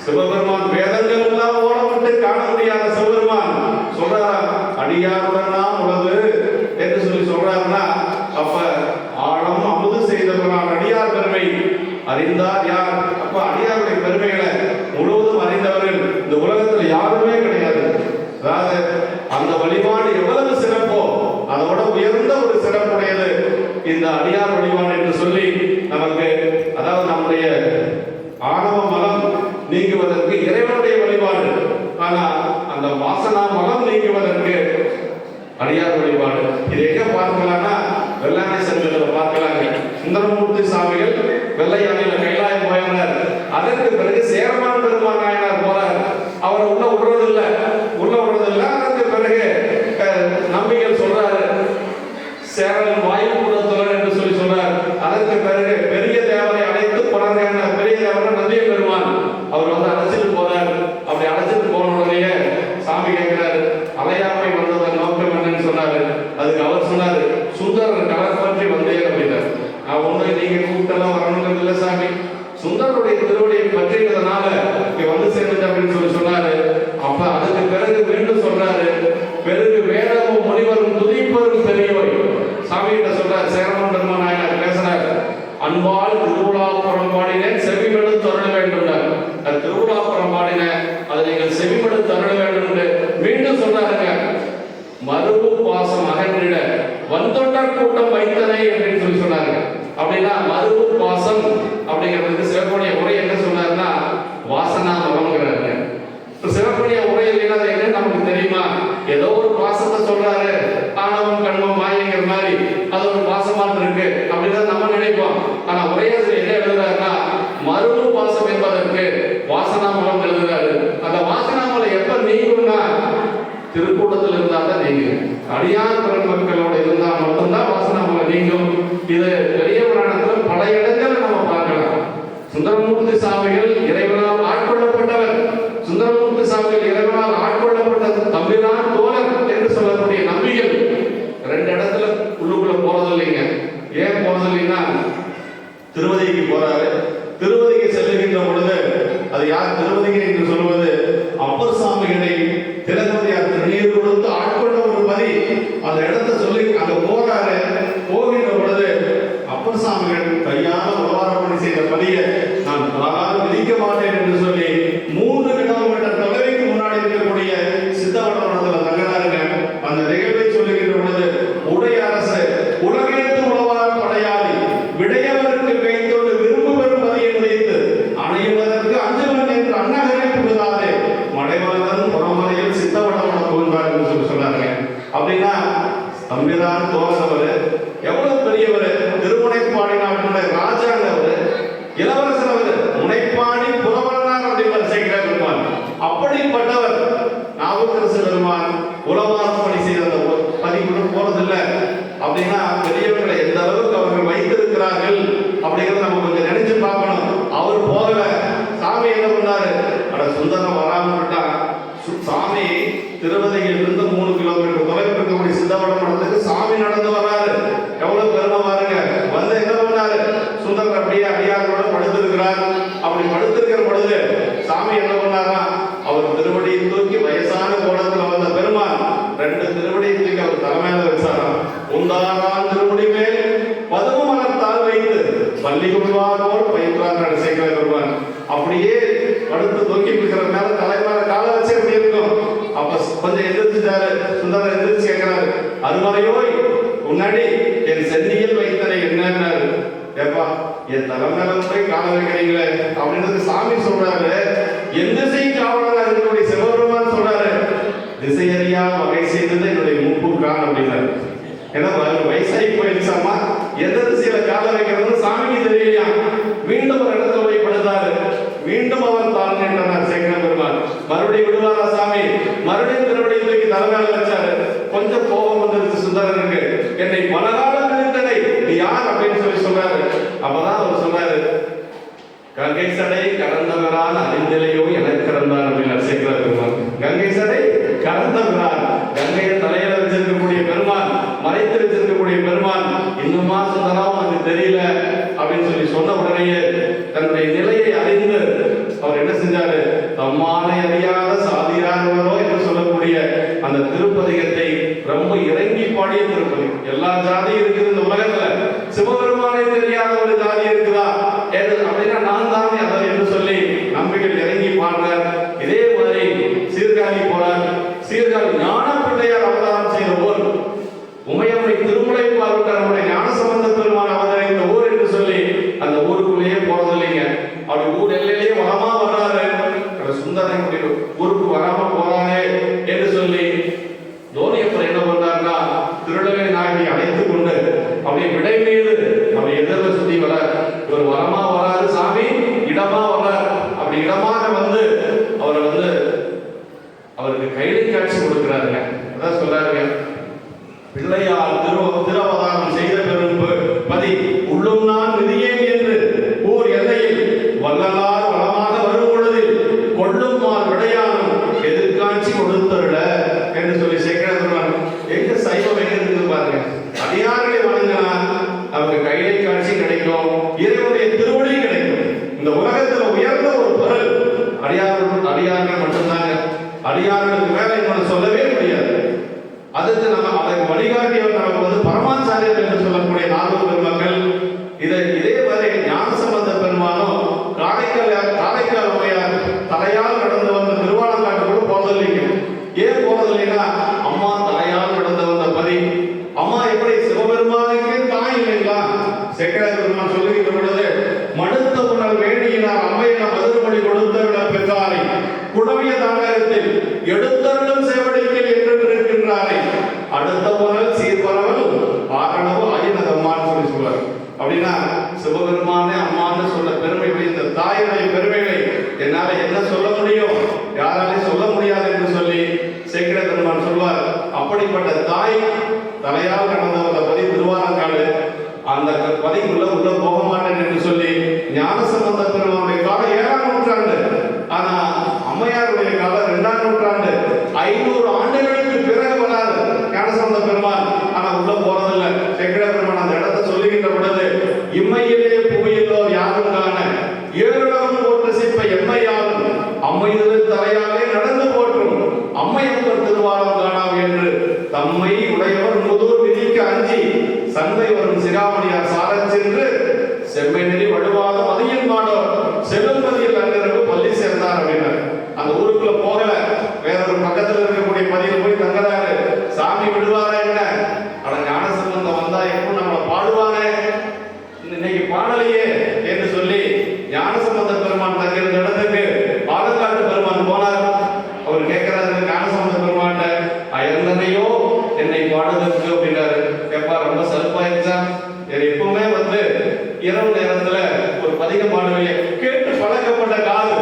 சிவபெருமான் வேதங்கள் எல்லாம் ஓடப்பட்டு காண முடியாத சிவபெருமான் சொல்றாரா அடியாருடன் நாம் உள்ளது என்று சொல்லி அந்த வழிபாடு எவ்வளவு சிறப்போ அதோட உயர்ந்த ஒரு சிறப்புடையது இந்த அடியார் வழிபாடு என்று சொல்லி நமக்கு, அதாவது நம்முடைய ஆணவ மலம் நீங்குவதற்கு இறைவனுடைய வழிபாடு, ஆனா அந்த வாசனா மலம் நீங்குவதற்கு அடியார் வழிபாடு. இது எங்க பார்க்கலாம்னா வெள்ளாமை சங்கத்தில் பார்க்கலாங்க. சுந்தரமூர்த்தி சுவாமிகள் வெள்ளை யானையில கைலாயம் போயினார். அதற்கு பிறகு சேரமான் பெருமான் நாயனார் போறார். அவரை உள்ள விடுறதில்லை. அதற்கு பிறகு நம்பிகள் சொல்றாரு, சேரன் வாயு கூடத்தொழர் என்று சொல்லி சொல்றார். அதற்கு பிறகு பெரிய தேவரை அழைத்து போறாங்க. பெரிய தேவரை நந்திய பெருமான் அவர் வந்து அழைச்சிட்டு போறார். அப்படி அழைச்சிட்டு போன உடனே சாமி கேட்கிறாரு, அலையாமை வந்ததன் நோக்கம் என்னன்னு சொன்னாரு. அதுக்கு அவர் சொன்னாரு, சுந்தரர் கலர் பற்றி வந்தேன் அப்படின்னாரு. நான் ஒண்ணு நீங்க கூப்பிட்டெல்லாம் வரணுங்கிறது இல்லை சாமி, சுந்தரருடைய திருவடியை பற்றியதுனால இங்க வந்து சேர்ந்துட்டு அப்படின்னு சொல்லி சொன்னாரு. அப்ப அதுக்கு பிறகு மீண்டும் சொல்றாரு, பெருகு வேதமும் முனிவரும் துதிப்பரும் பெரியோய். சாமி கிட்ட சொல்றாரு, சேரமான் பெருமான் நாயனார் பேசுறாரு, அன்பால் திருவிழாப்புறம் பாடினேன் செவிமெடுத்து அருள வேண்டும். திருவிழாப்புறம் பாடினேன், அதை நீங்கள் செவிமெடுத்து அருள வேண்டும் என்று மீண்டும் சொல்றாருங்க. மறுபு பாசம் அகன்றிட வந்தொண்டர் கூட்டம் வைத்தனை அப்படின்னு சொல்லி சொன்னாங்க. அப்படின்னா மறுபு பாசம் அப்படிங்கிறதுக்கு சிவப்புடைய உரை என்ன சொன்னாருன்னா வாசனா மலம்ங்கிறாரு. சிவப்புடைய உரை இல்லைன்னா அது என்ன நமக்கு தெரியுமா? ஏதோ ஒரு பாசத்தை சொல்றாரு, ஆணவம் கண்மம் மாயங்கிற மாதிரி அது ஒரு பாசமாட்டு இருக்கு அப்படிதான் நம்ம நினைப்போம். ஆனா உரையாசிரியர் என்ன எழுதுறாருன்னா மறுபு பாசம் என்பதற்கு வாசனா மலம் எழுதுறாரு. அந்த வாசனா மலம் எப்ப நீங்கும்னா திருக்கூட்டத்தில் இருந்தால் தான் நீங்கும். அடியார் பெரும் மக்களோட இருந்தால் மட்டும்தான் வாசனா மலம் நீங்கும். இது பெரிய புராணத்தில் பல இடங்களை நம்ம பார்க்கலாம். சுந்தரமூர்த்தி சாமிகள் இறைவனால் ஆட்கொள்ளப்பட்டவர். சுந்தரமூர்த்தி சாமிகள் இறைவனால் ஆட்கொள்ளப்பட்ட தம்பிரான் தோழர் என்று சொல்லக்கூடிய நம்பிகள் ரெண்டு இடத்துல உள்ளுக்குள்ள போறது இல்லைங்க. ஏன் போறது இல்லைன்னா திருவதிக்கு போறாரு. திருவதிக்கு செல்லுகின்ற பொழுது அது யார் திருவதிக்கு என்று சொல்வது அப்பர் சாமிகளை திலகவதியார் திருநீர் கொடுத்து ஆட்கொண்ட ஒரு பதி. அந்த இடத்தை சொல்லி அங்க போறாரு. போகின்ற பொழுது அப்பர் சாமிகள் கையால உலவாரப்பணி செய்த பதியை நான் காலால் விதிக்க மாட்டேன் என்று சொல்லி 3 கிலோமீட்டர் தொலைவுக்கு முன்னாடி இருக்கக்கூடிய சித்தவடத்தில் தங்கினாருங்க. அந்த நிகழ்வை சொல்லுகின்ற பொழுது உடைய அரசு உலகேத்து உலவார படையாளி விடையவருக்கு கைத்தோடு விரும்பு பெறும் பதியை முடித்து அணைவதற்கு அஞ்சுவன் என்று அன்னகரை புகுதாதே மடைவளன் புறமலையில் சித்தவடமான புகுந்தார் என்று சொல்லி சொன்னாருங்க. அப்படின்னா தம்பிரான் தோழர் எவ்வளவு பெரியவர், திருமுனைப்பாடி நாட்டினுடைய ராஜாங்க அவர், இளவரசர் அவர், முனைப்பாடி புறவரனார் அப்படின்னு சேர்க்கிற பெருமான். அப்படிப்பட்டவர் நாவுக்கரசு பெருமான் உலவாரம் பணி செய்த அந்த பதிவுக்கு போறதில்லை. அப்படின்னா பெரியவர்களை எந்த அளவுக்கு அவர்கள் வைத்திருக்கிறார்கள் அப்படிங்கிறத நம்ம கொஞ்சம் நினைச்சு பார்க்கணும். அவர் போகல. சாமி என்ன பண்ணாரு, அட சுந்தரம் வராமல் விட்டான். சாமி திருவதியில் இருந்து 3 கிலோமீட்டர் தொலைவில் இருக்கக்கூடிய சித்தவடம் மடத்துக்கு சாமி நடந்து வர்றாரு. எவ்வளவு பெருமை பாருங்க. வந்து என்ன பண்ணாரு, சுந்தரர் அப்படியே அடியாரோட படுத்திருக்கிறார். அப்படி படுத்திருக்கிற பொழுது சாமி என்ன பண்ணாரா, அவர் திருவடியை தூக்கி வயசான கோலத்தில் வந்த பெருமான் 2 திருவடியை தூக்கி அவர் தலைமையில வச்சாராம். உண்டாரான் திருவடி மேல் பதும மலர்த்தால் வைத்து பள்ளி கொள்வாரோர் பயின்றார் சேர்க்கிற பெருமான். அப்படியே படுத்து தூக்கி இருக்கிற மேல தலைமையில கால வச்சு எப்படி இருக்கும். அப்ப கொஞ்சம் எந்திரிச்சுட்டாரு. சுந்தரர் எந்திரிச்சு கேட்கிறாரு, அருமறையோய் முன்னாடி என் சென்னியில் வைத்தனை என்னன்னாரு. ஏப்பா என் தலைமையில போய் கால வைக்கிறீங்களே அப்படின்னு சாமி சொல்றாரு. எந்த திசை காவலர் இருக்கக்கூடிய சிவபெருமான் சொல்றாரு, திசையறியா வகை செய்தது என்னுடைய முப்புக்கான் அப்படின்னாரு. ஏன்னா வயசாகி போயிடுச்சாமா, எந்த திசையில கால வைக்கிறதுன்னு சாமிக்கு தெரியலையா. மீண்டும் ஒரு இடத்துல போய் படுத்தாரு. மீண்டும் அவர் தான் நின்றார் சேகர பெருமான். மறுபடியும் விடுவாரா சாமி, மறுபடியும் திருவடி தூக்கி தலைமையில வச்சாரு. கொஞ்சம் கோபம் வந்துருச்சு சுந்தரனுக்கு. என்னை பலகாலம் நினைத்ததை நீ யார் அப்படின்னு சொல்லி சொல்றாரு. அப்பதான் அவர் சொல்றாரு, கங்கை சடை கடந்தவரான் அறிந்திலையோ எனக்கு கடந்தான் அப்படின்னு சேகர பெருமான். கங்கை சடை கடந்தவரான், கங்கையை தலையில வச்சிருக்கக்கூடிய பெருமான், மறைத்து வச்சிருக்கக்கூடிய பெருமான், இன்னுமா சுந்தரம் உனக்கு தெரியல அப்படின்னு சொல்லி சொன்ன உடனேயே தன்னுடைய நிலையை அறிந்து அவர் என்ன செஞ்சாரு, தம்மானை அறியாத சாதியானவரோ என்று சொல்லக்கூடிய அந்த திருப்பதிகத்தை ரொம்ப இறங்கி பாடிய திருப்பதி. எல்லா ஜாதியும் இருக்குது இந்த உலகத்துல, சிவபெருமானை தெரியாத ஒரு ஜாதி இருக்குதா அப்படின்னா நான் தானே அதை என்று சொல்லி நம்பிக்கை இறங்கி பாடுறார். இதே மாதிரி சீர்காழி போறார். சீர்காழி ஞான பிள்ளை கௌரியப்பர் என்ன பண்றாருன்னா திருடலை நாயகி அழைத்துக் கொண்டு அப்படியே விடை மீது அப்படி எதிர்ல சுத்தி வர இவர் வரமா வராது சாமி, இடமா வர்றார். அப்படி இடமாக வந்து அவரை வந்து அவருக்கு கைலை காட்சி கொடுக்கிறாருங்க. அதான் சொல்றாருங்க, பிள்ளையார் திருவதாரம் செய்த பெரும் பதி உள்ளும் நான் விதியேன் என்று ஊர் எல்லையில் வள்ளலார் வளமாக வரும் பொழுதில் கொள்ளும் மால் விடையானும் எதிர்காட்சி கொடுத்தருட என்று சொல்லி சேக்கிழார் எங்க சைவம் எங்க இருக்குது பாருங்க. அடியார்களை வணங்கினா அவங்க கைலை காட்சி கிடைக்கும், இறைவனுடைய திருவடி கிடைக்கும். இந்த உலகத்துல உயர்ந்த ஒரு பொருள் அடியார்கள் மட்டும்தாங்க. அடியார்களுக்கு மேல இன்னொன்று சொல்லவே முடியாது. அதுக்கு நம்ம அதற்கு வழிகாட்டியவர் நமக்கு வந்து பரமாச்சாரியர் என்று சொல்லக்கூடிய நால்வர் பெருமக்கள். இதே மாதிரி ஞானசம்பந்த பெருமானும் காரைக்கால் அம்மையார் தலையால் கடந்து வந்த திருவாலங்காட்டுக்குள்ள போறதில்லைங்க. ஏன் போறதில்லைன்னா அம்மா தலையால் கடந்து வந்த பதி. அம்மா எப்படி சிவபெருமானுக்கு தாய் இல்லைங்களா? சேக்கிழார் பெருமான் சொல்லுகின்ற பொழுது மடுத்த புனல் வேணியினார் அம்மையின மதுரமொழி கொடுத்த பெற்றாரை குடவிய தாண்டகத்தில் எடுத்தருளும் சேவடிக்கல் என்று இருக்கின்றாரை அடுத்த புனல் சீர்பரவல் ஆகணவு ஆயினதம்மான்னு சொல்லி சொல்றாரு. அப்படின்னா சிவபெருமானே அம்மான்னு சொல்ல பெருமைகளை, இந்த தாயினுடைய பெருமைகளை என்னால என்ன சொல்ல முடியும், யாராலையும் சொல்ல முடியாது என்று சொல்லி சேக்கிழார் பெருமான் சொல்வார். அப்படிப்பட்ட தாய் தலையால் கடந்த வந்த பதி திருவாலங்காடு. அந்த பதிக்குள்ள உள்ள போக மாட்டேன் என்று சொல்லி ஞானசம்பந்த பெருமானுடைய காலம் 7ஆம் நூற்றாண்டு. ஆனா அம்மையாருடைய காலம் 2ஆம் நூற்றாண்டு. 500 ஆண்டுகளுக்கு பிறகு வராது ஞானசம்பந்த பெருமான். ஆனா உள்ள போறதில்லை. சேக்கிழார் பெருமான் அந்த இடத்தை சொல்லுகின்ற பொழுது இம்மையிலே புவியிலோ யாரும் காண ஏழுலகம் போற்று சிப்ப எம்மையாலும் அம்மையிலிருந்து தலையாலே நடந்து போற்றும் அம்மையப்பர் திருவாலம் காணாம் என்று தம்மை உடையவர் முதூர் விதிக்கு அஞ்சி சந்தை வரும் சிகாமணியார் சாரச் சென்று செம்மை நெறி வழுவாத மதியின் மாடோர் செல்லும்பதியில் அங்கிரவு பள்ளி சேர்ந்தார் அப்படின்னார். அந்த ஊருக்குள்ள போகல, வேற ஒரு பக்கத்துல இருக்கக்கூடிய பதியில் போய் தங்குறாரு. சாமி விடுவாரா என்ன? ஆனா ஞானசம்பந்தம் வந்தா எப்போ நம்மளை பாடுவானே, இன்னைக்கு பாடலையே என்று சொல்லி ஞானசம்பந்த பெருமான் தங்கியிருந்த இடத்துக்கு பாலக்காட்டு பெருமான் போனார். அவர் கேட்கிறாரு ஞானசம்பந்த பெருமான், அயர்ந்தனையோ என்னை பாடுவதற்கு அப்படின்னாரு. எப்பா ரொம்ப சலுப்பாயிருச்சா? எப்பவுமே வந்து இரவு நேரத்துல ஒரு பதிகம் பாடுவீங்க, கேட்டு பழக்கப்பட்ட காது,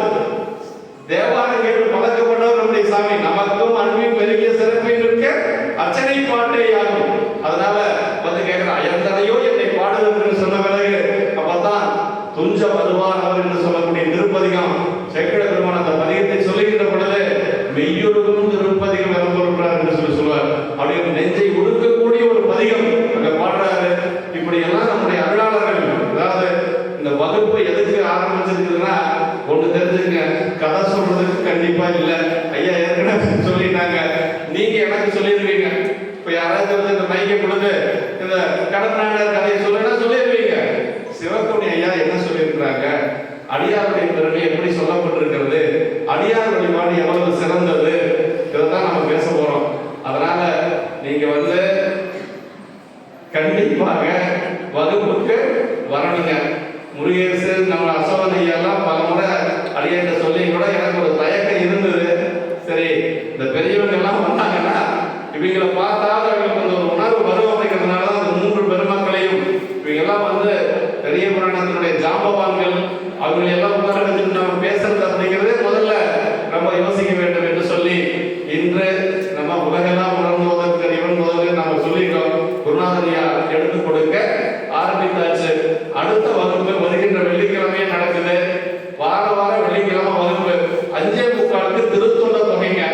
தேவாரம் கேட்டு பழக்கப்பட்டவர் நம்முடைய சாமி. நமக்கும் அன்பின் பெருகிய சிறப்பின் இருக்க அர்ச்சனை பாட்டே ஆகும். அதனால வந்து கேட்கிற அயர்ந்தனையோ என்னை பாடுவதற்கு சொன்ன பிறகு அப்பதான் துஞ்ச வருவார் அவர் என்று சொல்லக்கூடிய திருப்பதிகம். சேக்கிழார் பெருமான் அந்த பதிகத்தை சொல்லுகின்ற பொழுது மெய்யுருகும் திருப்பதிகம் இறந்துள்ளார் என்று சொல்லுவார். அப்படியே நெஞ்சை உடுக்கக்கூடிய ஒரு பதிகம் அங்க பாடுறாரு. இப்படி எல்லாம் நம்முடைய அருளாளர்கள், அதாவது இந்த வகுப்பு எதுக்கு ஆரம்பிச்சிருக்குதுன்னா ஒண்ணு தெரிஞ்சுங்க, கதை சொல்றதுக்கு கண்டிப்பா இல்லை. ஐயா ஏற்கனவே சொல்லிட்டாங்க, நீங்க எனக்கு சொல்லிடுவீங்க. இப்ப யாராவது வந்து இந்த மைக்கை கொடுத்து இந்த கடற்நாடர் கதையை சொல்லுன்னா சொல்லிடுவீங்க. சிவக்கோணி ஐயா என்ன சொல்லியிருக்கிறாங்க, அடியாருடைய பெருமை எப்படி சொல்லப்பட்டிருக்கிறது, அடியார் வழிபாடு எவ்வளவு சிறந்தது, இதைதான் நம்ம பேச போறோம். அதனால நீங்க வந்து கண்டிப்பாக வகுப்புக்கு வரணுங்க. முருகேசு நம்ம அசோகன் ஐயெல்லாம் பல முறை அடியாட்ட சொல்லி கூட எனக்கு ஒரு தயக்கம் இருந்தது. சரி, இந்த பெரியவங்க எல்லாம் வந்தாங்கன்னா இவங்களை பார்த்தாலும் அவங்களுக்கு அந்த ஒரு உணர்வு வரும் அப்படிங்கிறதுனால தான் அந்த 3 பெருமக்களையும் இவங்கெல்லாம் வந்து பெரிய புராணத்தினுடைய ஜாம்பவான்கள் அவங்களை எல்லாம் உணர வச்சுட்டு நம்ம பேசுறது அப்படிங்கிறதே முதல்ல நம்ம யோசிக்க வேண்டும் என்று சொல்லி இன்று நம்ம உலகெல்லாம் உணர்ந்துவதற்கு இவன் முதல்ல நம்ம சொல்லிட்டோம். குருநாதரியா எடுத்து கொடுக்க ஆரம்பித்தாச்சு. அடுத்த வகுப்பு வருகின்ற வெள்ளிக்கிழமையே நடக்குது. வார வாரம் வெள்ளிக்கிழமை வகுப்பு 5:45க்கு திருத்தொண்ட தொகைங்க.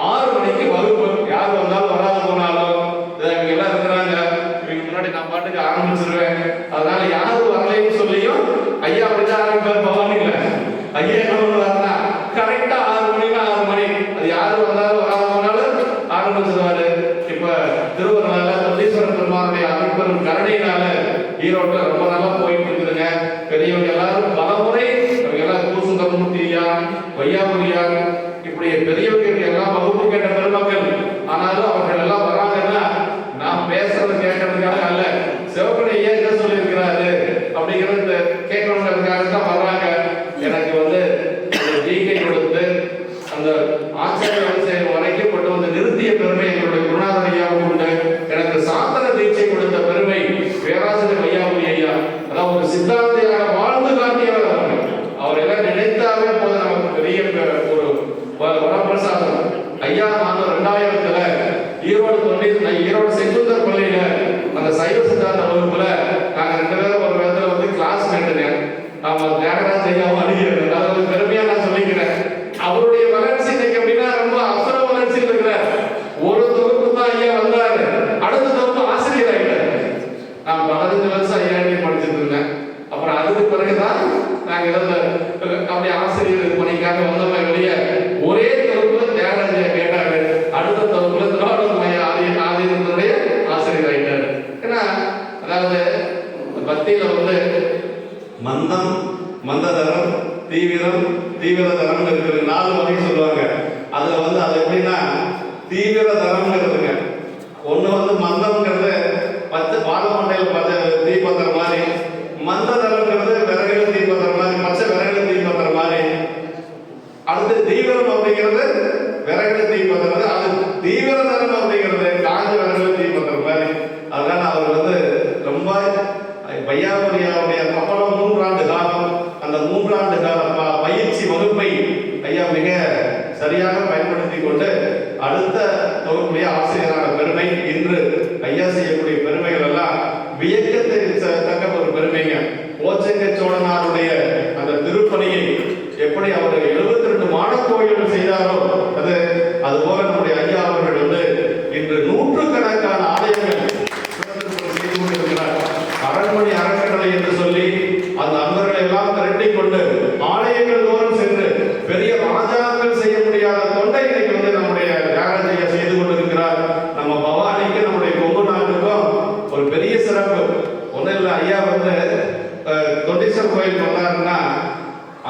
6 மணிக்கு வகுப்பு. யார் வந்தாலும் வராது போனாலும் இவங்க எல்லாம் இருக்கிறாங்க. இவங்க முன்னாடி நான் பாட்டுக்கு ஆரம்பிச்சிருவேன். அதனால யாரும் வரலைன்னு சொல்லியும் ஐயா அப்படிதான் ஆரம்பிப்பார். பவானி இல்ல ஐயா என்ன பண்ணுவாருன்னா கரெக்டா 6 மணினா 6 மணி, அது யாரும் வந்தாலும் வராது போனாலும் ஆரம்பிச்சிருவாரு. இப்ப திருவண்ணாமலை தொண்டீஸ்வரர் பெருமானுடைய அருட்பெரும் கருணையினால ஈரோட்ல ரொம்ப நல்லா போயிட்டு இருக்குதுங்க. பெரியவங்க எல்லாரும் பலமுறை எல்லாம் கூசுந்தமூர்த்தியா வையாபுரியா இப்படி பெரியவங்க எல்லாம் வகுப்பு கேட்ட பெருமக்கள். ஆனாலும் அவர்கள் எல்லாம் வராங்கன்னா நான் பேசுறது கேட்கறதுக்காக அல்ல, சிவப்பனை ஏன் என்ன சொல்லியிருக்கிறாரு அப்படிங்கிறது கேட்கணுங்கிறதுக்காக தான் வர்றாங்க. எனக்கு வந்து ஜிகை கொடுத்து அந்த ஆச்சாரிய வரிசை வரைக்கும் கொண்டு வந்து நிறுத்திய பெருமை எங்களுடைய குருநாதர் ஈரோடு செங்குந்தர் பள்ளியில அந்த சைவ சித்தாந்த வகுப்புல நாங்க 2 பேரும் ஒரு விதத்துல வந்து கிளாஸ்மேட்டுங்க. நாம தியாகராஜ் ஐயாவும் அடிக்கிறது அதை வந்து பெருமையா நான் சொல்லிக்கிறேன். அவருடைய வளர்ச்சி இன்னைக்கு அப்படின்னா ரொம்ப அசுர வளர்ச்சி இருக்கிறார். ஒரு தொகுப்பு தான் ஐயா வந்தாரு, அடுத்த தொகுப்பு ஆசிரியர் ஆகிட்டார். நான் 15 வருஷம் ஐயாண்டி படிச்சுட்டு இருந்தேன். அப்புறம் அதுக்கு பிறகுதான் நாங்க அப்படி ஆசிரியர் பணிக்காக வந்தோமே வெளியே. ஒரே தொகுப்புல தியாகராஜ் ஐயா கேட்டாரு, அடுத்த தொகுப்புல திருவாரூர் மைய ஆதீனத்தினுடைய ஆசிரியர் ஆகிட்டாரு. ஏன்னா அதாவது பக்தியில வந்து மந்தம், மந்ததரம், தீவிரம், தீவிரதரம் இருக்கிற 4 வகை சொல்லுவாங்க. அதுல வந்து அது எப்படின்னா தீவிரதரம்ங்கிறதுங்க. ஒண்ணு வந்து மந்தம்ங்கிறது பாலமண்டையில தீ பத்துற மாதிரி, மந்ததரம்ங்கிறது விறகுல தீ பத்துற மாதிரி, பச்சை விறகுல தீ பத்துற மாதிரி. அடுத்து தீவிரம் அப்படிங்கிறது விறகுல தீ பத்துறது, அது தீவிரதரம் அப்படிங்கிறது காஞ்ச விறகுல தீ பத்துற மாதிரி. அதனால அவர் வந்து ரொம்ப பையாவுடைய கப்பலம் 3 ஆண்டு காலம், அந்த 3 ஆண்டு கால பயிற்சி வகுப்பை ஐயா மிக சரியாக பயன்படுத்தி கொண்டு அடுத்த தொகுப்புடைய ஆசிரியரான பெருமை, இன்று ஐயா செய்யக்கூடிய பெருமைகள் எல்லாம் வியக்கத்தை தக்க ஒரு பெருமைங்க. ஓச்சங்க சோழனாருடைய அந்த திருப்பணியை எப்படி அவர் 72 மாடக்கோயில்கள் செய்தாரோ அதுபோல நம்முடைய ஐயா அவர்கள் வந்து இன்று 100கணக்கான ஆலயங்கள் செய்து கொண்டிருக்கிறார். அரண்மனை அறக்கட்டளை என்று சொல்லி அந்த அன்பர்களை எல்லாம் திரட்டிக் கொண்டு ஆலயங்கள் தோறும் சென்று பெரிய ராஜாக்கள் செய்ய முடியாத தொண்டை இன்னைக்கு வந்து நம்முடைய தியாகராஜ ஐயா செய்து கொண்டிருக்கிறார். நம்ம பவானிக்கு நம்முடைய கொங்கு நாட்டுக்கும் ஒரு பெரிய சிறப்பு ஒன்றும் இல்லை. ஐயா வந்து தொண்டீஸ்வரர் கோயில் வந்தாருன்னா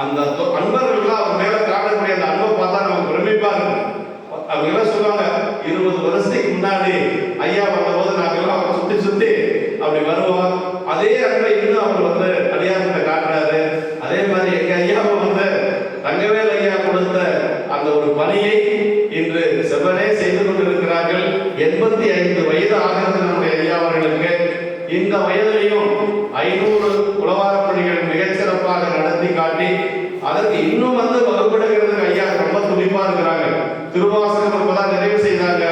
அந்த அன்பர்கள்லாம் அவர் மேல காட்டக்கூடிய அந்த அன்பை பார்த்தா நமக்கு பிரமிப்பா இருக்கும். அவங்க எல்லாம் சொல்லுவாங்க, 20 வருஷத்துக்கு முன்னாடி ஐயா வந்தபோது நாங்கெல்லாம் அவரை சுத்தி சுத்தி அப்படி வருவோம். அதே அன்பை இன்னும் அவர் வந்து அடியார்கிட்ட காட்டுறாரு. அதே மாதிரி எங்க ஐயாவை வந்து தங்கவேல் ஐயா கொடுத்த அந்த ஒரு பணியை இன்று செவ்வனே செய்து கொண்டிருக்கிறார்கள். 85 வயது ஆகிறது நம்முடைய ஐயா அவர்களுக்கு. இந்த வயதிலையும் 500 உழவார பணிகள் மிகச்சிறப்பாக நடத்தி காட்டி அதற்கு இன்னும் வந்து வகுப்பிடுகிறதுக்கு ஐயா ரொம்ப துடிப்பா இருக்கிறாங்க. திருவாசகம் இப்பதான் நிறைவு செய்தாங்க,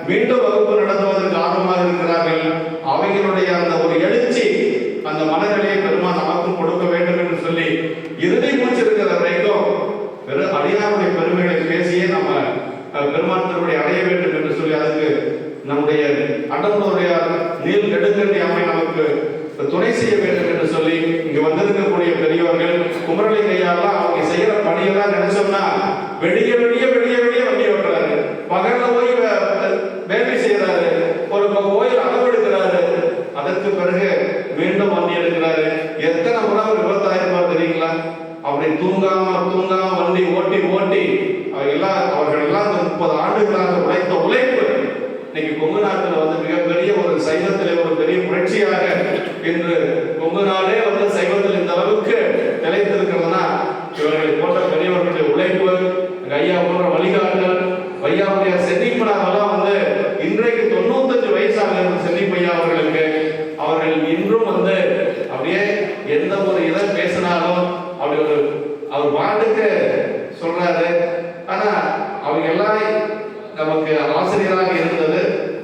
மீண்டும் வகுப்பு நடத்துவதற்கு ஆர்வமாக இருக்கிறார்கள். அவங்களுடைய அந்த ஒரு எழுச்சி, அந்த மனநிலையை பெருமான் நமக்கும் கொடுக்க வேண்டும் என்று சொல்லி இறுதி மூச்சு இருக்கிற வரைக்கும் வெறும் அடியாருடைய பெருமைகளை பேசியே நம்ம பெருமான் திருவடி அடைய வேண்டும் என்று சொல்லி அதுக்கு நம்முடைய அண்டனுடைய நீள் நெடுங்கண்டி அம்மை நமக்கு துணை செய்ய வேண்டும் என்று சொல்லி இங்க வந்திருக்கக்கூடிய பெரியவர்கள் குமரலிங்க ஐயாலாம் அவங்க செய்யற பணியெல்லாம் நினைச்சோம்னா வெடிய வெடிய வெடிய வெடிய வண்டி ஓட்டுறாரு, பகல்ல போய் வேலை செய்யறாரு, ஒரு கோயில் அளவெடுக்கிறாரு, அதற்கு பிறகு மீண்டும் வண்டி எடுக்கிறாரு. எத்தனை முறை அவர் விபத்தாயிருப்பார் தெரியுங்களா? அப்படி தூங்காம வண்டி ஓட்டி ஓட்டி அவர்கள் எல்லாம் 30 ஆண்டுகளாக உழைத்த உழைப்பு இன்னைக்கு கொங்கு நாட்டில் வந்து மிகப்பெரிய ஒரு சைவத்திலே ஒரு பெரிய புரட்சியாக இன்று கொங்கு நாடே வந்து சைவத்தில் இந்த அளவுக்கு நிலைத்திருக்கிறதுனா இவர்களை போன்ற பெரியவர்களுடைய உழைப்பு, ஐயா போன்ற வழிகாட்டல், ஐயாவுடைய சென்னிப்பனாரெல்லாம் வந்து இன்றைக்கு 95 வயசாக இருந்த சென்னிப்பையா அவர்களுக்கு அவர்கள் இன்றும் வந்து அப்படியே எந்த ஒரு இதை பேசினாலும் அப்படி ஒரு அவர் பாட்டுக்கு சொல்றாரு. ஆனா அவங்க எல்லாம் நமக்கு ஆசிரியராக இருந்தது.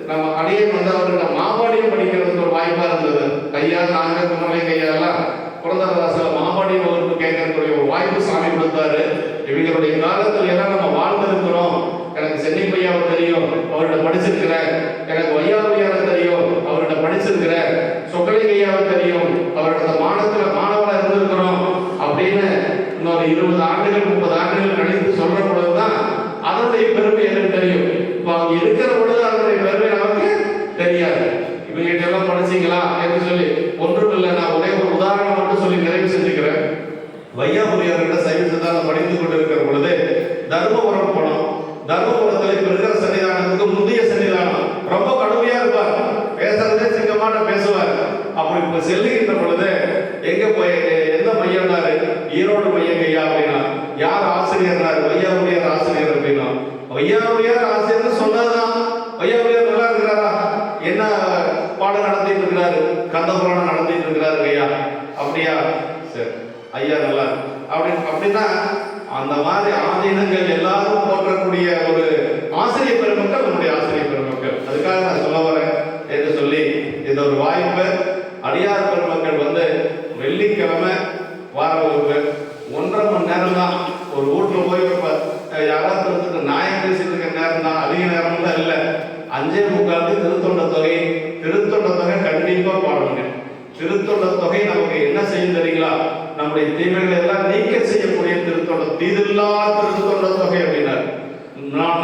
நம்ம அடியன் வந்து அவர்கிட்ட மாபாடியம் படிக்கிறதுக்கு ஒரு வாய்ப்பா இருந்தது. ஐயா நாங்க குமரலிங்க ஐயா எல்லாம் புரந்தரதாசில மாபாடியம் வகுப்பு கேட்கறதுக்குரிய ஒரு வாய்ப்பு சாமி கொடுத்தாரு. இவங்களுடைய காலத்துல எல்லாம் நம்ம வாழ்ந்திருக்கிறோம். எனக்கு சென்னிப்பையாவை தெரியும், அவர்கிட்ட படிச்சிருக்கிறேன். எனக்கு வையாவையாவை தெரியும், அவர்கிட்ட படிச்சிருக்கிறேன். சொக்கலிங்க ஐயாவை தெரியும், அவரோட மாணவனா இருந்திருக்கிறோம் அப்படின்னு இன்னொரு 20 ஆண்டுகள் 30 ஆண்டுகள் கழித்து சொல்ற பொழுதுதான் அதனுடைய பெருமை எனக்கு தெரியும். இப்ப அவங்க இருக்கிற பொழுது அதனுடைய பெருமை நமக்கு தெரியாது. இவங்கிட்ட எல்லாம் படிச்சீங்களா என்று சொல்லி ஒன்றும் இல்லை. நான் ஒரே ஒரு உதாரணம் மட்டும் சொல்லி நிறைவு செஞ்சுக்கிறேன். வையாபுரியர்கிட்ட சைவ சித்தாந்தம் படித்துக் கொண்டிருக்கிற பொழுது தர்மபுரம் போனோம். தர்மபுரத்தில் இப்ப இருக்கிற சன்னிதானத்துக்கு முந்தைய சன்னிதானம் ரொம்ப கடுமையா இருப்பார், பேசுறதே சிங்கமாட்ட பேசுவார். அப்படி இப்ப செல்லுகின்ற பொழுது எங்க போய் எந்த மையம்னாரு? ஈரோடு மையம் ஐயா அப்படின்னா. யார் ஆசிரியர்னாரு? வையாபுரியர் ஆசிரியர் அப்படின்னா. வையாபுரியர் ஆசிரியர் சொன்னதுதான். வையாபுரியர் நல்லா இருக்கிறாரா? என்ன பாடம் நடத்திட்டு இருக்கிறாரு? கந்தபுராணம் நடத்திட்டு இருக்கிறாரு ஐயா. அப்படியா? சரி ஐயா நல்லா அப்படின்னா அந்த மாதிரி ஆதீனங்கள் எல்லாரும் போற்றக்கூடிய ஒரு ஆசிரியர் பெருமக்கள் நம்முடைய ஆசிரியர் பெருமக்கள். அதுக்காக நான் சொல்ல ஒரு வாய்ப்பை அடியார் பெருமக்கள் வந்து வெள்ளிக்கிழமை வார வகுப்பு 1.5 மணி நேரம் தான். ஒரு வீட்டில் போய் யாராவது இருந்துட்டு நியாயம் பேசிட்டு இருக்க நேரம் தான், அதிக நேரம் தான் இல்லை. 5:45 திருத்தொண்ட தொகை. திருத்தொண்ட தொகை கண்டிப்பா பாடுங்க. திருத்தொண்ட தொகை நமக்கு என்ன செய்யும் தெரியுங்களா? நம்முடைய தீமைகளை எல்லாம் நீக்க செய்யக்கூடிய திருத்தொண்ட, தீதில்லா திருத்தொண்ட தொகை அப்படின்னார்.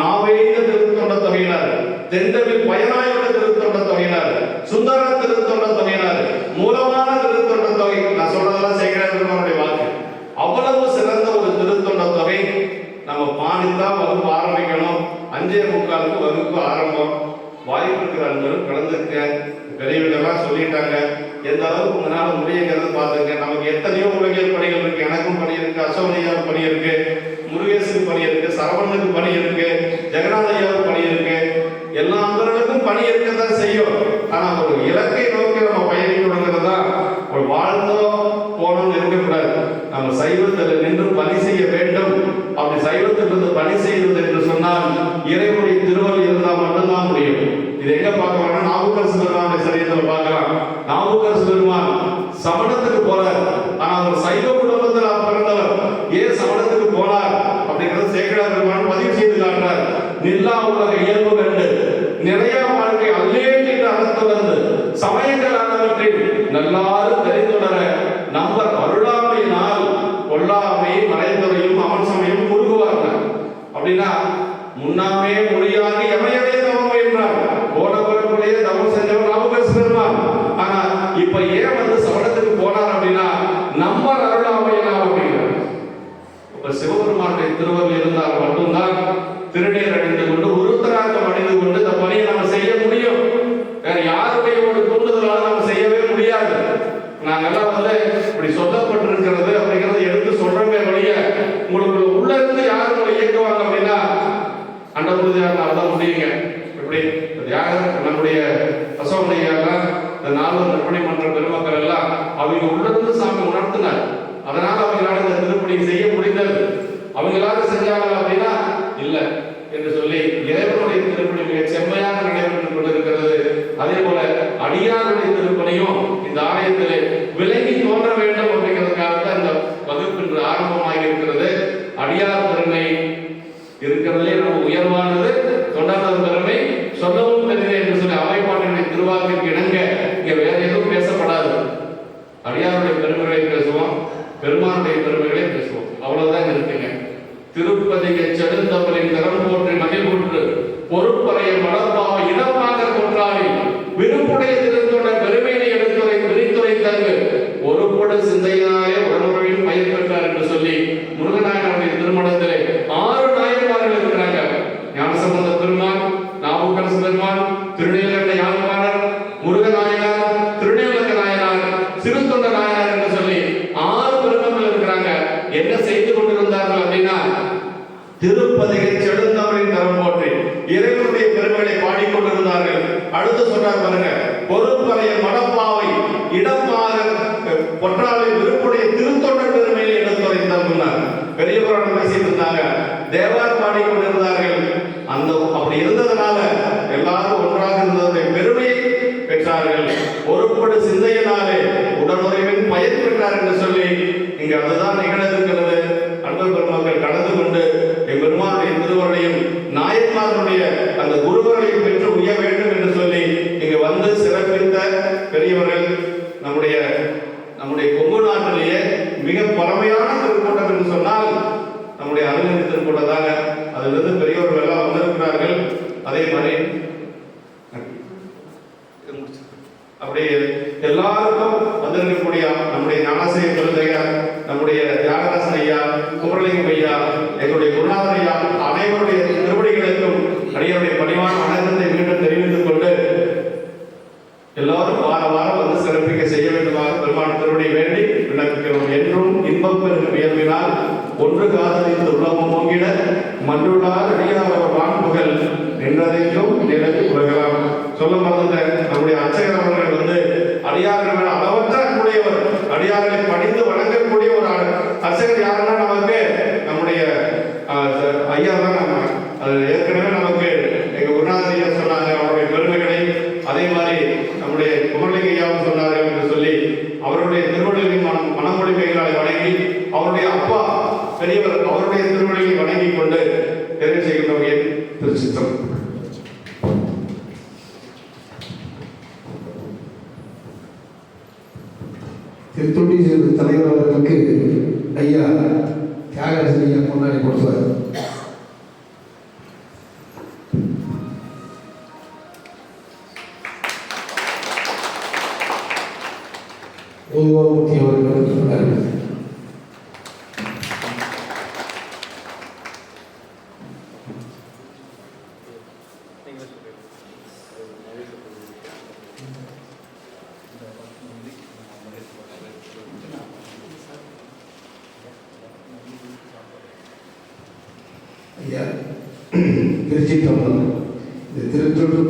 நாவேத திருத்தொண்ட தொகையினார், தெண்டவில் பயனாயுள்ள திருத்தொண்ட தொகையினார், சுந்தர திருத்தொண்ட தொகையினார், மூலமான திருத்தொண்ட தொகை. நான் சொல்றதெல்லாம் சேகரனுடைய வாக்கு. அவ்வளவு சிறந்த ஒரு திருத்தொண்ட தொகை. நம்ம பாடித்தான் வகுப்பு ஆரம்பிக்கணும். 5:45 வகுப்பு ஆரம்பம். வாய்ப்பு இருக்கிற அன்பர்கள் கலந்துக்க. பெரியவர்கள்லாம் சொல்லிட்டாங்க. எந்த அளவுக்கு உங்களால முடியுங்கிறது பார்த்துங்க. நமக்கு எத்தனையோ உலகியல் பணிகள் இருக்கு. எனக்கும் பணி இருக்கு, அசோனியாவுக்கு பணி இருக்கு, முருகேசுக்கு பணி இருக்கு, சரவணனுக்கு பணி இருக்கு, ஜெகநாதையாவுக்கு பணி இருக்கு. எல்லா அன்பர்களுக்கும் பணி இருக்கதான் செய்யும். ஆனா ஒரு இலக்கை நோக்கி நம்ம பயணிக்கணுங்கிறது தான். ஒரு வாழ்ந்தோ போனோம்னு இருக்கக்கூடாது. நம்ம சைவத்தில் நின்று பணி செய்ய வேண்டும். அப்படி சைவத்திலிருந்து பணி செய்வது என்று சொன்னால் இறைவனுடைய திருவள் இருந்தால் மட்டும்தான் முடியும். இது எங்க பார்க்கலாம்னா நாவுக்கரசு பெருமானுடைய சரியத்தில் பார்க்கலாம். நாவுக்கரசு பெருமான் சமணத்துக்கு போறார். ஆனா அவர் சைவ குடும்பத்தில் பிறந்தவர். ஏன் சமணத்துக்கு போனார் அப்படிங்கிறது சேக்கிழார் பெருமான் பதிவு செய்து காட்டுறார். நில்லா உலக இயல்பு கண்டு நிறைய வாழ்க்கை அல்லே என்று அறத்துணர்ந்து சமயங்களானவற்றில் நல்லாறு தெரிந்துணர நம்பர் அருளாமையினால் கொல்லாமை மறைந்துரையும் அவன் சமயம் குறுகுவார்கள். அப்படின்னா முன்னாமே மொழியாக எமையடைய தவம் என்றார். போனவர்களுடைய தவம் செஞ்சவர் நாவுக்கரசு பெருமான். ஆனா இப்ப ஏன் வந்து சமணத்துக்கு போனார் அப்படின்னா நம்பர் அருளாமையினால் அப்படிங்கிறார். இப்ப சிவபெருமானுடைய திருவருள் இருந்தால் மட்டும்தான் திருநீர் அணிந்து கொண்டு உருத்தராக்கம் அணிந்து கொண்டு இந்த பணியை நம்ம செய்ய முடியும். வேற யாருடைய ஒரு தூண்டுதலால் நம்ம செய்யவே முடியாது. நாங்கெல்லாம் வந்து இப்படி சொல்லப்பட்டிருக்கிறது அப்படிங்கிறது எடுத்து சொல்றமே வழிய உங்களுக்கு உள்ள இருந்து யார் உங்களை இயக்குவாங்க அப்படின்னா அண்டபுரியாருனால்தான் முடியுங்க. இப்படி நம்முடைய அசோகனையெல்லாம் இந்த 4 நற்பணி மன்ற பெருமக்கள் எல்லாம் அவங்க உள்ள இருந்து சாமி உணர்த்தினார். அதனால அவங்களால இந்த திருப்பணி செய்ய முடிந்தது. அவங்களால செஞ்சாங்க அப்படின்னா இல்லை என்று சொல்லி இறைவனுடைய திருப்பணி மிக செம்மையாக நடைபெற்றுக் கொண்டிருக்கிறது. அதே போல அடியாருடைய திருப்பணியும் இந்த ஆலயத்திலே விலகி தோன்ற வேண்டும் அப்படிங்கிறதுக்காக தான் இந்த வகுப்பு இன்று ஆரம்பமாக இருக்கிறது. அடியார் பெருமை இருக்கிறதுலே ரொம்ப உயர்வானது. தொண்டர் பெருமை சொல்லவும் தெரியுது என்று சொல்லி அமைப்பாட்டினுடைய திருவாக்கிற்கு இணங்க இங்க வேற எதுவும் பேசப்படாது. அடியாருடைய பெருமைகளை பேசுவோம், பெருமானுடைய பெருமைகளை பேசுவோம். அவ்வளவுதான் இருக்குங்க. திருப்பதிகை செடுந்தவரின் தரம் போற்றி மகிழ்வுற்று பொறுப்பறைய மலர்பாவை இடமாக கொன்றாடி விருப்புடைய திருத்தொண்ட பெருமையை விரித்துரை தங்கு ஒருபட சிந்தையினாலே உடனுறையில் பயிர் பெற்றார் என்று சொல்லி முருகநாயகனுடைய திருமணத்திலே 6 நாயன்மார்கள் இருக்கிறாங்க. ஞானசம்பந்த பெருமான், நாவுக்கரசு பெருமான், திருநீலகண்ட யாழ்ப்பாணர், முருகநாயனார், திருநீலக நாயனார், சிறுத்தொண்ட நாயனார் என்று சொல்லி 6 பெருமக்கள் இருக்கிறாங்க. என்ன செய்து கொண்டிருந்தார்கள் அப்படின்னா திருப்பதிகை செடுந்தவரின் தரம் போற்றி இறைவனுடைய பெருமைகளை பாடிக்கொண்டிருந்தார்கள். அடுத்து சொன்னார் பாருங்க, பொறுப்பறைய மடப்பாவை இடமாக பொற்றாலை விருப்புடைய திருத்தொண்டர் பெருமையை எடுத்துரைத்தார். பெரிய புராணம் பேசிட்டு இருந்தாங்க, தேவார் பாடிக்கொண்டிருந்தார்கள். அந்த அப்படி இருந்ததுனால எல்லாரும் ஒன்றாக இருந்ததை பெருமையை பெற்றார்கள். பொறுப்படு சிந்தையினாலே உடனுறைவின் பயன் பெற்றார் என்று சொல்லி இங்க அதுதான் நிகழ இருக்கிறது. அன்பர் பெருமக்கள் கலந்து கொண்டு பெருமானுடைய திருவருளையும் நாயன்மாருடைய அந்த குருவரையும் பெற்று உய்ய வேண்டும் என்று சொல்லி இங்கு வந்து சிறப்பித்த பெரியவர்கள் நம்முடைய கொங்கு நாட்டிலேயே மிக பழமையான திருக்கூட்டம் என்று சொன்னால் நம்முடைய அருள்நிதி திருக்கூட்டம் தாங்க. அதிலிருந்து பெரியவர்கள் எல்லாம் வந்திருக்கிறார்கள். அதே மாதிரி அப்படி எல்லாருக்கும் வந்திருக்கக்கூடிய நம்முடைய ஞானசேகர பெருந்தையார், நம்முடைய தியாகராசன் ஐயா, குமரலிங்கம் ஐயா, எங்களுடைய குருநாதர் ஐயா அனைவருடைய திருவடிகளுக்கும் அடியனுடைய பணிவான வணக்கத்தை மீண்டும் தெரிவித்துக் கொண்டு எல்லாரும் வார வாரம் வந்து சிறப்பிக்க செய்ய வேண்டுமாக பெருமான திருவடி வேண்டி விண்ணப்பிக்கிறோம். என்றும் இன்பம் பெருகும் இயல்பினால் ஒன்று காதலித்து உலகம் ஓங்கிட மன்றுள்ளார் அடியார் வான்புகள் நின்றதையும் நிலவி உலகலாம். சொல்ல மறந்த நம்முடைய அர்ச்சகர் அவர்கள் வந்து அடியார்கள் அளவற்ற கூடியவர், அடியார்களை படித்து வணங்கக்கூடிய ஒரு அர்ச்சகர் யாருன்னா நமக்கு நம்முடைய ஐயா தான். அது ஏற்கனவே நமக்கு எங்க குருநாதர் ஐயா சொன்னாங்க அவருடைய பெருமைகளை. அதே மாதிரி நம்முடைய குமரலிங்க சொன்னார்கள் என்று சொல்லி அவருடைய திருவள்ளுவரின் மனமொழி கைகளை வணங்கி அவருடைய அப்பா பெரியவர் அவருடைய திருவள்ளுவரை வணங்கி கொண்டு நிறைவு செய்கின்றவர்கள் திருச்சித்தம். திருத்தொண்டி தலைவர் அவர்களுக்கு ஐயா தியாகராஜன் ஐயா கொண்டாடி கொடுத்தார். ஓதுவாமூர்த்தி அவர்கள் அறிவித்தார். ஐயா திருச்சி தமிழ் இந்த திருத்தொற்று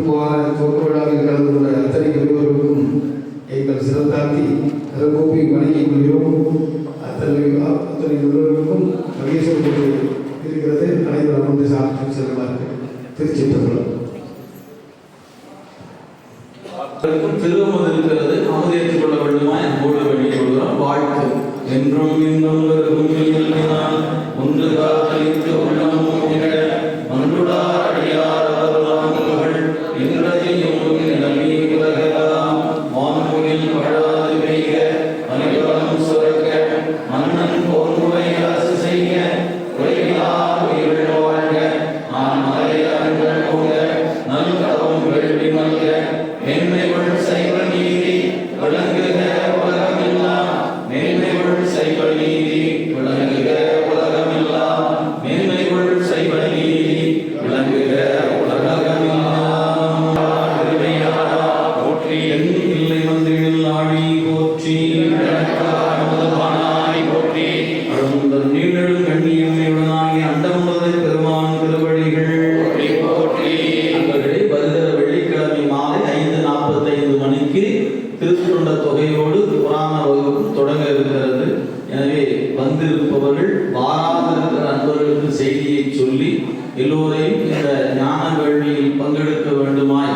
தோற்ற விழாவில் கலந்து கொண்ட அத்தனை பெரியவர்களுக்கும் எங்கள் சிறந்தாக்கி கரகோப்பி வணங்கி கொள்கிறோம். அத்தனை பெரியவர்களுக்கும் மகேஸ்வரர் இருக்கிறது. அனைவரும் அமர்ந்து சாப்பிட்டு செல்வார்கள். திருச்சி தமிழ் திருவமது இருக்கிறது. அமுதேற்றுக் கொள்ள வேண்டுமா என்போடு வேண்டிக் கொள்கிறோம். வாழ்த்து என்றும் இன்னும் ஒன்று காத்தளித்து உள்ளமும் மன்றுடார் அடியார் அவர்கள் இன்றதையும் நிலமி உலகலாம் வான்முகில் வழாது பெய்க மணிவளம் சுரக்க மன்னன் போர்முறை அரசு செய்ய உரையிலார் உயிர்கள் வாழ்க நான் மலையரங்கள் போக நல்கவம் வேள்வி மல்க மேன்மைகள் சைவ நீதி விளங்குக உலகமெல்லாம் மேன்மைகள் சைவ நீதி விளங்குக உலகமெல்லாம் மேன்மைகள் சைவ நீதி விளங்குக உலகமெல்லாம் போற்றி என் இல்லை மந்திரில் ஆழி போற்றி போற்றி அருந்தர் நீழலும் கண்ணியம்மையுடனாகி அண்டமுள்ளதை பெருமான் திருவடிகள் போற்றி. அன்பர்களே, வருகிற வெள்ளிக்கிழமை மாலை 5:45 மணிக்கு திருத்தொண்ட தொகையோடு புராண வகுப்பு தொடங்க இருக்கிறது. எனவே வந்திருப்பவர்கள் வாராதிருக்கிற அன்பர்களுக்கு செய்தியை சொல்லி எல்லோரையும் இந்த ஞான வேள்வியில் பங்கெடுக்க வேண்டுமாய்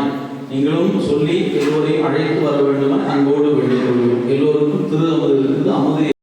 நீங்களும் சொல்லி எல்லோரையும் அழைத்து வர வேண்டுமாய் அன்போடு வேண்டிக் கொள்கிறோம். எல்லோருக்கும் திரு அமுது இருக்குது. அமுது